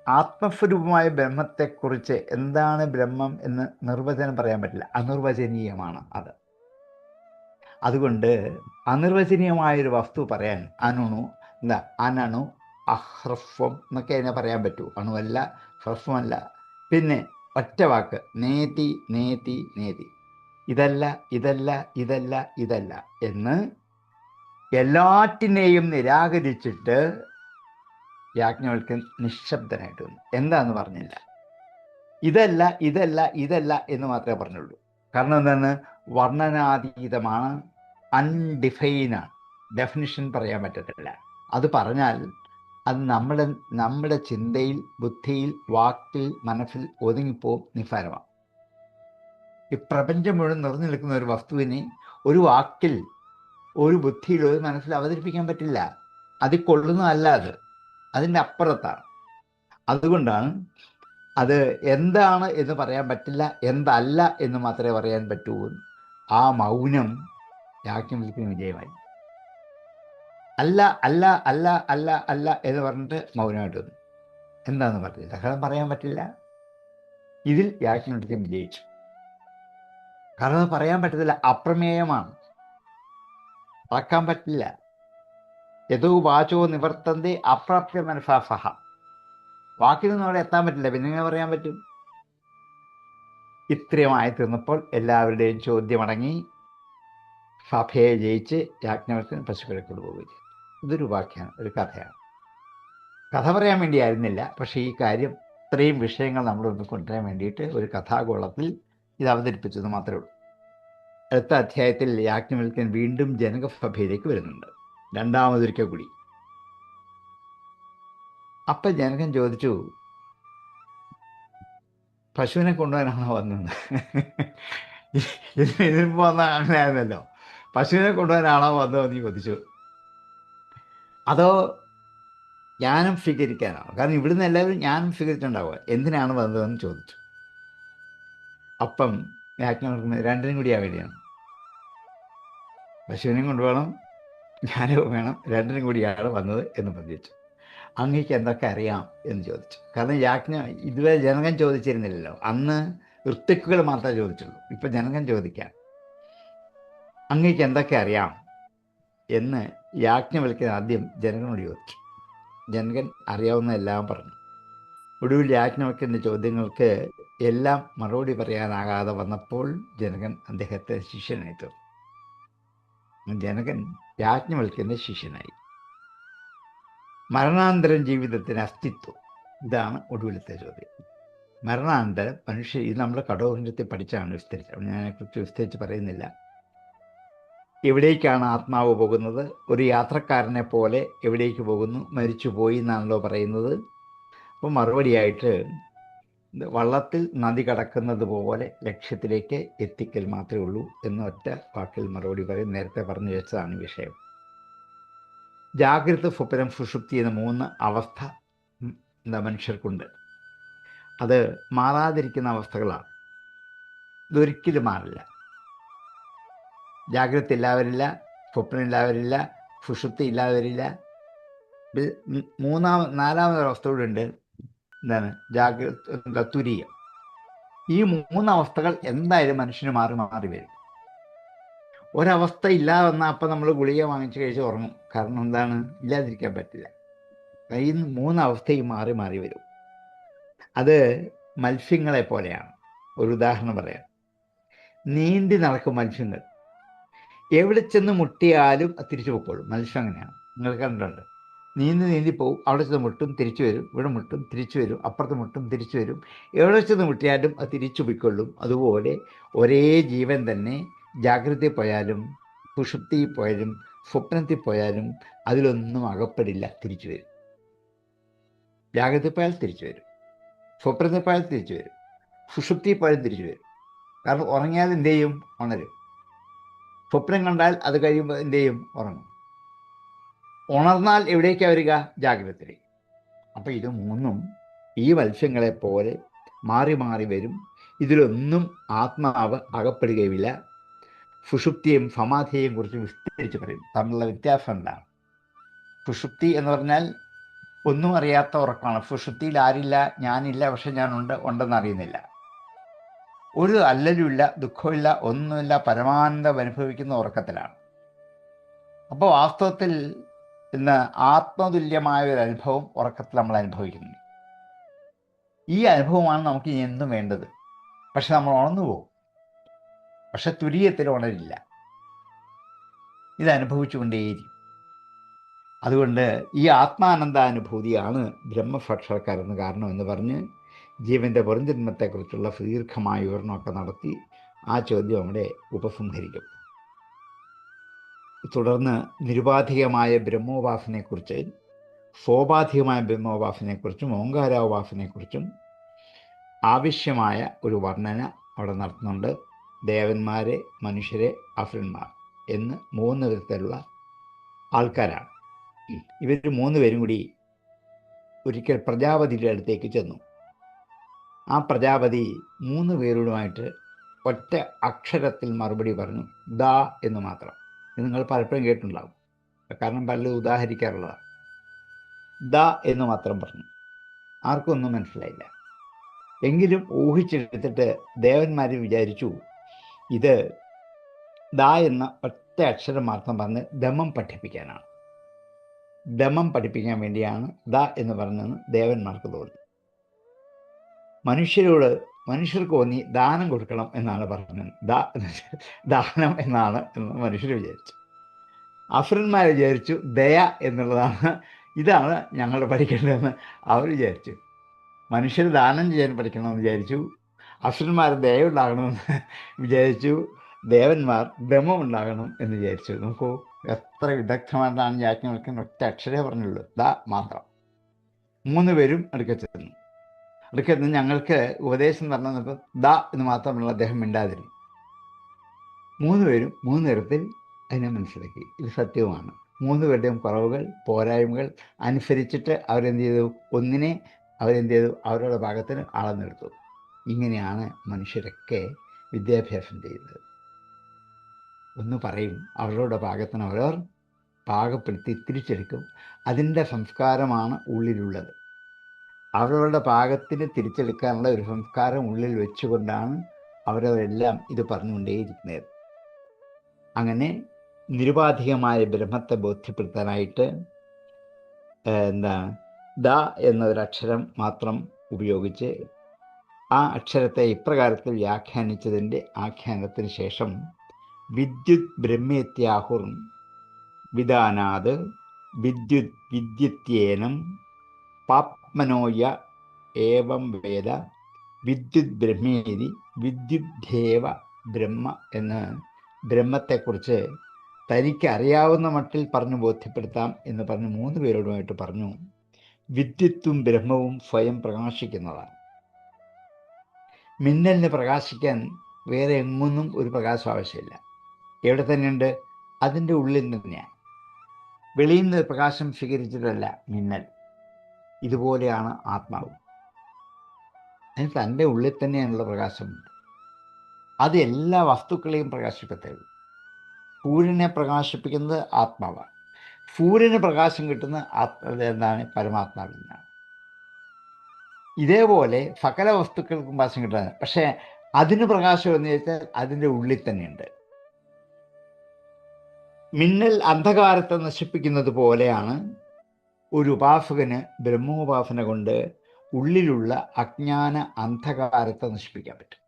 ആത്മസ്വരൂപമായ ബ്രഹ്മത്തെക്കുറിച്ച് എന്താണ് ബ്രഹ്മം എന്ന് നിർവചനം പറയാൻ പറ്റില്ല. അനിർവചനീയമാണ് അത്. അതുകൊണ്ട് അനിർവചനീയമായൊരു വസ്തു പറയാൻ അനണു അഹ്രസ്വം എന്നൊക്കെ അതിനെ പറയാൻ പറ്റൂ. അണുവല്ല, ഹ്രസ്വമല്ല. പിന്നെ ഒറ്റ വാക്ക് നേതി നേതി നേതി, ഇതല്ല ഇതല്ല ഇതല്ല ഇതല്ല എന്ന് എല്ലാറ്റിനെയും നിരാകരിച്ചിട്ട് യാജ്ഞവൽക്യൻ നിശബ്ദനായിട്ട് വന്നു. എന്താന്ന് പറഞ്ഞില്ല. ഇതല്ല ഇതല്ല ഇതല്ല എന്ന് മാത്രമേ പറഞ്ഞുള്ളൂ. കാരണം എന്താണ്? വർണ്ണനാതീതമാണ്, അൺഡിഫൈനാണ്, ഡെഫിനിഷൻ പറയാൻ പറ്റത്തില്ല. അത് പറഞ്ഞാൽ അത് നമ്മുടെ ചിന്തയിൽ, ബുദ്ധിയിൽ, വാക്കിൽ, മനസ്സിൽ ഒതുങ്ങിപ്പോവും, നിസ്സാരമാണ്. ഈ പ്രപഞ്ചം മുഴുവൻ നിറഞ്ഞു നിൽക്കുന്ന ഒരു വസ്തുവിനെ ഒരു വാക്കിൽ, ഒരു ബുദ്ധിയിൽ, ഒരു മനസ്സിൽ അവതരിപ്പിക്കാൻ പറ്റില്ല. അതിൽ കൊള്ളുന്നതല്ല അത്, അതിൻ്റെ അപ്പുറത്താണ്. അതുകൊണ്ടാണ് അത് എന്താണ് എന്ന് പറയാൻ പറ്റില്ല, എന്തല്ല എന്ന് മാത്രമേ പറയാൻ പറ്റൂ. ആ മൗനം യാജ്ഞവൽക്യന് വിജയമായി. അല്ല അല്ല അല്ല അല്ല അല്ല എന്ന് പറഞ്ഞിട്ട് മൗനമായിട്ട് വന്നു. എന്താണെന്ന് പറഞ്ഞില്ല, കാരണം പറയാൻ പറ്റില്ല. ഇതിൽ യാജ്ഞവൽക്യൻ വിജയിച്ചു. കാരണം അത് പറയാൻ പറ്റത്തില്ല, അപ്രമേയമാണ്, അളക്കാൻ പറ്റില്ല. യഥോ വാചോ നിവർത്തന്തി അപ്രാപ്യ മനസാ സഹ. വാക്കിനൊന്നും അവിടെ എത്താൻ പറ്റില്ല, പിന്നെ എങ്ങനെ പറയാൻ പറ്റും? ഇത്രയുമായി തീർന്നപ്പോൾ എല്ലാവരുടെയും ചോദ്യമടങ്ങി സഭയെ ജയിച്ച് യാജ്ഞവൽക്യൻ പശുക്കളെ കൊണ്ടുപോവുകയും ചെയ്തു. ഇതൊരു വാക്യമാണ്, ഒരു കഥയാണ്. കഥ പറയാൻ വേണ്ടിയായിരുന്നില്ല, പക്ഷേ ഈ കാര്യം ഇത്രയും വിഷയങ്ങൾ നമ്മളൊന്ന് കൊണ്ടുവരാൻ വേണ്ടിയിട്ട് ഒരു കഥാഗോളത്തിൽ ഇത് അവതരിപ്പിച്ചത് മാത്രമേ ഉള്ളൂ. അടുത്ത അധ്യായത്തിൽ യാജ്ഞവൽക്യൻ വീണ്ടും ജനകസഭയിലേക്ക് വരുന്നുണ്ട്, രണ്ടാമതൊരിക്കൽ കൂടി. അപ്പം ജനകൻ ചോദിച്ചു, പശുവിനെ കൊണ്ടുപോകാനാണോ വന്നത്? ഇതിനിപ്പോൾ വന്ന അങ്ങനെയായിരുന്നല്ലോ, പശുവിനെ കൊണ്ടുപോകാനാണോ വന്നതെന്ന് ചോദിച്ചു. അതോ ജ്ഞാനം സ്വീകരിക്കാനാണോ? കാരണം ഇവിടുന്ന് എല്ലാവരും ജ്ഞാനം സ്വീകരിച്ചിട്ടുണ്ടാവുക, എന്തിനാണ് വന്നതെന്ന് ചോദിച്ചു. അപ്പം യാജ്ഞവൽക്യൻ രണ്ടിനും കൂടി വേണ്ടിയാണ്. പശുവിനെയും കൊണ്ടുപോകണം, ജ്ഞാനവും വേണം, രണ്ടിനും കൂടിയാണ് വന്നത് എന്ന് പ്രതിച്ചു. അങ്ങേക്ക് എന്തൊക്കെ അറിയാം എന്ന് ചോദിച്ചു. കാരണം ഇതുവരെ ജനകൻ ചോദിച്ചിരുന്നില്ലല്ലോ. അന്ന് ഋത്വിക്കുകൾ മാത്രമേ ചോദിച്ചുള്ളൂ. ഇപ്പം ജനകൻ ചോദിക്കാം, അങ്ങേക്ക് എന്തൊക്കെ അറിയാം എന്ന് യാജ്ഞവൽക്യൻ ആദ്യം ജനകനോട് ചോദിച്ചു. ജനകൻ അറിയാവുന്ന എല്ലാം പറഞ്ഞു. ഒടുവിൽ യാജ്ഞവൽക്യൻ്റെ ചോദ്യങ്ങൾക്ക് എല്ലാം മറുപടി പറയാനാകാതെ വന്നപ്പോൾ ജനകൻ അദ്ദേഹത്തെ ശിഷ്യനായി തീർന്നു. ജനകൻ യാജ്ഞവൽക്യൻ്റെ ശിഷ്യനായി. മരണാന്തരം ജീവിതത്തിന് അസ്തിത്വം, ഇതാണ് ഒടുവിലത്തെ ചോദ്യം. മരണാന്തരം മനുഷ്യർ, ഇത് നമ്മൾ കഠോപനിഷത്തിൽ പഠിച്ചാണ് വിസ്തരിച്ചത്, ഞാൻ അതിനെക്കുറിച്ച് വിസ്തരിച്ച് പറയുന്നില്ല. എവിടേക്കാണ് ആത്മാവ് പോകുന്നത്? ഒരു യാത്രക്കാരനെ പോലെ എവിടേക്ക് പോകുന്നു? മരിച്ചു പോയി എന്നാണല്ലോ പറയുന്നത്. അപ്പോൾ മറുപടിയായിട്ട് വള്ളത്തിൽ നദി കടക്കുന്നത് പോലെ ലക്ഷ്യത്തിലേക്ക് എത്തിക്കൽ മാത്രമേ ഉള്ളൂ എന്ന ഒറ്റ വാക്കിൽ മറുപടി പറയും. നേരത്തെ പറഞ്ഞു വെച്ചതാണ് ഈ വിഷയം. ജാഗ്രത, സ്വപ്നം, സുഷുപ്തി എന്ന 3 അവസ്ഥ മനുഷ്യർക്കുണ്ട്. അത് മാറാതിരിക്കുന്ന അവസ്ഥകളാണ്. ഇതൊരിക്കലും മാറില്ല. ജാഗ്രത ഇല്ലാവരില്ല, സ്വപ്നം ഇല്ലാവരില്ല, സുഷുപ്തി ഇല്ലാവരില്ല. നാലാമതൊരവസ്ഥ കൂടെ ഉണ്ട്. എന്താണ്? ജാഗ്രത, തുരീയം. ഈ 3 അവസ്ഥകൾ എന്തായാലും മനുഷ്യന് മാറി മാറി വരും. ഒരവസ്ഥ ഇല്ലാതെ വന്നാൽ അപ്പം നമ്മൾ ഗുളിക വാങ്ങിച്ച് കഴിച്ച് ഉറങ്ങും. കാരണം എന്താണ്? ഇല്ലാതിരിക്കാൻ പറ്റില്ല. ഈ 3 അവസ്ഥയും മാറി മാറി വരും. അത് മത്സ്യങ്ങളെ പോലെയാണ്. ഒരു ഉദാഹരണം പറയാം. നീന്തി നടക്കും മത്സ്യങ്ങൾ. എവിടെ ചെന്ന് മുട്ടിയാലും അത് തിരിച്ചു പൊക്കോളും. മത്സ്യം അങ്ങനെയാണ്. നിങ്ങൾ കണ്ടിട്ടുണ്ട്. നീന്തി പോവും, അവിടെ ചെന്ന് മുട്ടും തിരിച്ചു വരും, ഇവിടെ മുട്ടും തിരിച്ചു വരും, അപ്പുറത്ത് മുട്ടും തിരിച്ചു വരും. എവിടെ ചെന്ന് മുട്ടിയാലും അത് തിരിച്ചു പൊയ്ക്കൊള്ളും. അതുപോലെ ഒരേ ജീവൻ തന്നെ ജാഗ്രതയിൽ പോയാലും സുഷുപ്തിയിൽ പോയാലും സ്വപ്നത്തിൽ പോയാലും അതിലൊന്നും അകപ്പെടില്ല, തിരിച്ചു വരും. ജാഗ്രതയിൽ പോയാൽ തിരിച്ചു വരും, സ്വപ്നത്തിൽ പോയാൽ തിരിച്ചു വരും, സുഷുപ്തിയിൽ പോയാൽ തിരിച്ചു വരും. കാരണം ഉറങ്ങിയാൽ എന്ത് ചെയ്യും? ഉണരും. സ്വപ്നം കണ്ടാൽ അത് കഴിയുമ്പോൾ എന്ത് ചെയ്യും? ഉറങ്ങും. ഉണർന്നാൽ എവിടേക്കാണ് വരിക? ജാഗ്രതയിലേക്ക്. അപ്പം ഇത് 3 ഈ മത്സ്യങ്ങളെ പോലെ മാറി മാറി വരും. ഇതിലൊന്നും ആത്മാവ് അകപ്പെടുകയുമില്ല. സുഷുപ്തിയും സമാധിയെയും കുറിച്ച് വിസ്തരിച്ച് പറയും. തമ്മിലുള്ള വ്യത്യാസം എന്താണ്? സുഷുപ്തി എന്ന് പറഞ്ഞാൽ ഒന്നും അറിയാത്ത ഉറക്കമാണ്. സുഷുപ്തിയിൽ ആരില്ല, ഞാനില്ല, പക്ഷെ ഞാനുണ്ട്, ഉണ്ടെന്ന് അറിയുന്നില്ല. ഒരു അല്ലലുമില്ല, ദുഃഖമില്ല, ഒന്നുമില്ല, പരമാനന്ദം അനുഭവിക്കുന്ന ഉറക്കത്തിലാണ്. അപ്പോൾ വാസ്തവത്തിൽ ഇന്ന് ആത്മതുല്യമായ ഒരു അനുഭവം ഉറക്കത്തിൽ നമ്മൾ അനുഭവിക്കുന്നു. ഈ അനുഭവമാണ് നമുക്ക് ഇനി എന്തും വേണ്ടത്. പക്ഷെ നമ്മൾ ഉണർന്നു പോകും. പക്ഷെ തുരീയത്തിൽ ഉണരില്ല. ഇത് അനുഭവിച്ചുകൊണ്ടേയിരിക്കും. അതുകൊണ്ട് ഈ ആത്മാനന്ദാനുഭൂതിയാണ് ബ്രഹ്മസാക്ഷാത്കാരം കാരണം എന്ന് പറഞ്ഞ് ജീവൻ്റെ പുറംജന്മത്തെക്കുറിച്ചുള്ള ദീർഘമായ വിവരണമൊക്കെ നടത്തി ആ ചോദ്യം അവിടെ ഉപസംഹരിക്കും. തുടർന്ന് നിരുപാധികമായ ബ്രഹ്മോപാസനയെക്കുറിച്ച്, സ്വാഭാധികമായ ബ്രഹ്മോപാസനയെക്കുറിച്ചും ഓങ്കാരോപാസനയെക്കുറിച്ചും ആവശ്യമായ ഒരു വർണ്ണന അവിടെ നടത്തുന്നുണ്ട്. ദേവന്മാരെ, മനുഷ്യരെ, അസുരന്മാർ എന്ന് 3 വിധത്തിലുള്ള ആൾക്കാരാണ്. ഇവർ 3 പേരും കൂടി ഒരിക്കൽ പ്രജാപതിയുടെ അടുത്തേക്ക് ചെന്നു. ആ പ്രജാപതി 3 പേരോടുമായിട്ട് ഒറ്റ അക്ഷരത്തിൽ മറുപടി പറഞ്ഞു. ദാ എന്ന് മാത്രം. ഇത് നിങ്ങൾ പലപ്പോഴും കേട്ടിട്ടുണ്ടാകും, കാരണം പലരും ഉദാഹരിക്കാറുള്ളതാണ്. ദാ എന്ന് മാത്രം പറഞ്ഞു. ആർക്കും ഒന്നും മനസ്സിലായില്ല. എങ്കിലും ഊഹിച്ചെടുത്തിട്ട് ദേവന്മാർ വിചാരിച്ചു ഇത് ദാ എന്ന ഒറ്റ അക്ഷരം മാത്രം പറഞ്ഞ് ദമം പഠിപ്പിക്കാനാണ്. ദമം പഠിപ്പിക്കാൻ വേണ്ടിയാണ് ദാ എന്ന് പറഞ്ഞെന്ന് ദേവന്മാർക്ക് തോന്നി. മനുഷ്യർക്ക് തോന്നി ദാനം കൊടുക്കണം എന്നാണ് പറഞ്ഞത്. ദാനം എന്നാണ് എന്ന് മനുഷ്യർ വിചാരിച്ചു. അസുരന്മാർ വിചാരിച്ചു ദയ എന്നുള്ളതാണ്, ഇതാണ് ഞങ്ങൾ പഠിക്കേണ്ടതെന്ന് അവർ വിചാരിച്ചു. മനുഷ്യർ ദാനം ചെയ്യാൻ പഠിക്കണമെന്ന് വിചാരിച്ചു. അസുരന്മാർ ദയ ഉണ്ടാകണമെന്ന് വിചാരിച്ചു. ദേവന്മാർ ദമം ഉണ്ടാകണം എന്ന് വിചാരിച്ചു. നോക്കൂ എത്ര വിദഗ്ധമായിട്ടാണ് യാജ്ഞവൽക്കൻ ഒറ്റ അക്ഷരേ പറഞ്ഞുള്ളൂ, ദാ മാത്രം. 3 പേരും അടുക്കൽ ചെന്ന് ഞങ്ങൾക്ക് ഉപദേശം തരണപ്പോൾ ദാ എന്ന് മാത്രമുള്ള അദ്ദേഹം മിണ്ടാതിരുന്നു. 3 പേരും 3 തരത്തിൽ അതിനെ മനസ്സിലാക്കി. ഇത് സത്യവുമാണ്. 3 പേരുടെയും കുറവുകൾ, പോരായ്മകൾ അനുസരിച്ചിട്ട് അവരെന്ത് ചെയ്തു? അവരുടെ ഭാഗത്തിന് അളന്നെടുത്തു. ഇങ്ങനെയാണ് മനുഷ്യരൊക്കെ വിദ്യാഭ്യാസം ചെയ്യുന്നത്. ഒന്ന് പറയും, അവരുടെ പാകത്തിന് അവർ പാകപ്പെടുത്തി തിരിച്ചെടുക്കും. അതിൻ്റെ സംസ്കാരമാണ് ഉള്ളിലുള്ളത്. അവരവരുടെ പാകത്തിന് തിരിച്ചെടുക്കാനുള്ള ഒരു സംസ്കാരം ഉള്ളിൽ വെച്ചുകൊണ്ടാണ് അവരവരെല്ലാം ഇത് പറഞ്ഞുകൊണ്ടേയിരിക്കുന്നത്. അങ്ങനെ നിരുപാധികമായ ബ്രഹ്മത്തെ ബോധ്യപ്പെടുത്താനായിട്ട് ദ എന്നൊരക്ഷരം മാത്രം ഉപയോഗിച്ച് ആ അക്ഷരത്തെ ഇപ്രകാരത്തിൽ വ്യാഖ്യാനിച്ചതിൻ്റെ ആഖ്യാനത്തിന് ശേഷം വിദ്യുത് ബ്രഹ്മേത്യാഹുർ വിധാനാത് വിദ്യുത്യേനം പാപ്മനോയ ഏവം വേദ വിദ്യുത് ബ്രഹ്മേതി വിദ്യുദ്ധേവ ബ്രഹ്മ എന്ന് ബ്രഹ്മത്തെക്കുറിച്ച് തനിക്ക് അറിയാവുന്ന മട്ടിൽ പറഞ്ഞു ബോധ്യപ്പെടുത്താം എന്ന് പറഞ്ഞ് 3 പേരോടുമായിട്ട് പറഞ്ഞു. വിദ്യുത്തും ബ്രഹ്മവും സ്വയം പ്രകാശിക്കുന്നതാണ്. മിന്നലിന് പ്രകാശിക്കാൻ വേറെ എങ്ങൊന്നും ഒരു പ്രകാശം ആവശ്യമില്ല. എവിടെ തന്നെയുണ്ട്? അതിൻ്റെ ഉള്ളിൽ തന്നെയാണ്. വെളിയിൽ നിന്ന് പ്രകാശം സ്വീകരിച്ചിട്ടല്ല മിന്നൽ. ഇതുപോലെയാണ് ആത്മാവ്. അതിന് തൻ്റെ ഉള്ളിൽ തന്നെയാണുള്ള പ്രകാശമുണ്ട്. അത് എല്ലാ വസ്തുക്കളെയും പ്രകാശിക്കത്തുള്ളൂ. സൂര്യനെ പ്രകാശിപ്പിക്കുന്നത് ആത്മാവാണ്. സൂര്യന് പ്രകാശം കിട്ടുന്ന പരമാത്മാവിൽ നിന്നാണ്. ഇതേപോലെ സകല വസ്തുക്കൾക്കും പ്രകാശം കിട്ടുന്നത്. പക്ഷേ അതിന് പ്രകാശം എന്ന് ചോദിച്ചാൽ അതിൻ്റെ ഉള്ളിൽ തന്നെയുണ്ട്. മിന്നൽ അന്ധകാരത്തെ നശിപ്പിക്കുന്നത് പോലെയാണ് ഒരു ഉപാസകന് ബ്രഹ്മോപാസന കൊണ്ട് ഉള്ളിലുള്ള അജ്ഞാന അന്ധകാരത്തെ നശിപ്പിക്കാൻ പറ്റും.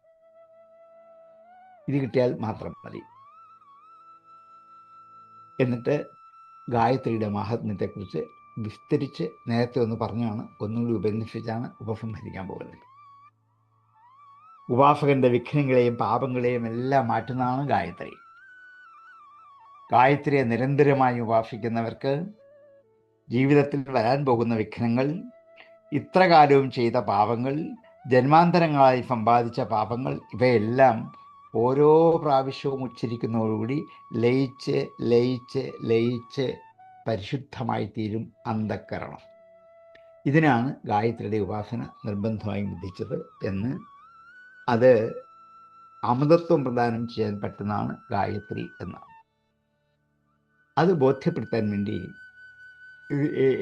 ഇത് കിട്ടിയാൽ മാത്രം മതി. എന്നിട്ട് ഗായത്രിയുടെ മാഹാത്മ്യത്തെക്കുറിച്ച് വിസ്തരിച്ച് നേരത്തെ ഒന്ന് പറഞ്ഞാണ്, ഒന്നുകൂടി ഉപന്യസിച്ചാണ് ഉപസംഹരിക്കാൻ പോകുന്നത്. ഉപാസകന്റെ വിഘ്നങ്ങളെയും പാപങ്ങളെയും എല്ലാം മാറ്റുന്നതാണ് ഗായത്രി. ഗായത്രിയെ നിരന്തരമായി ഉപാസിക്കുന്നവർക്ക് ജീവിതത്തിൽ വരാൻ പോകുന്ന വിഘ്നങ്ങൾ, ഇത്ര കാലവും ചെയ്ത പാപങ്ങൾ, ജന്മാന്തരങ്ങളായി സമ്പാദിച്ച പാപങ്ങൾ, ഇവയെല്ലാം ഓരോ പ്രാവശ്യവും ഉച്ചരിക്കുന്നതോടുകൂടി ലയിച്ച് ലയിച്ച് ലയിച്ച് പരിശുദ്ധമായി തീരും അന്ധക്കരണം. ഇതിനാണ് ഗായത്രിയുടെ ഉപാസന നിർബന്ധമായും വിധിച്ചത് എന്ന്, അത് അമൃതത്വം പ്രദാനം ചെയ്യാൻ പറ്റുന്നതാണ് ഗായത്രി എന്നാണ്. അത് ബോധ്യപ്പെടുത്താൻ വേണ്ടി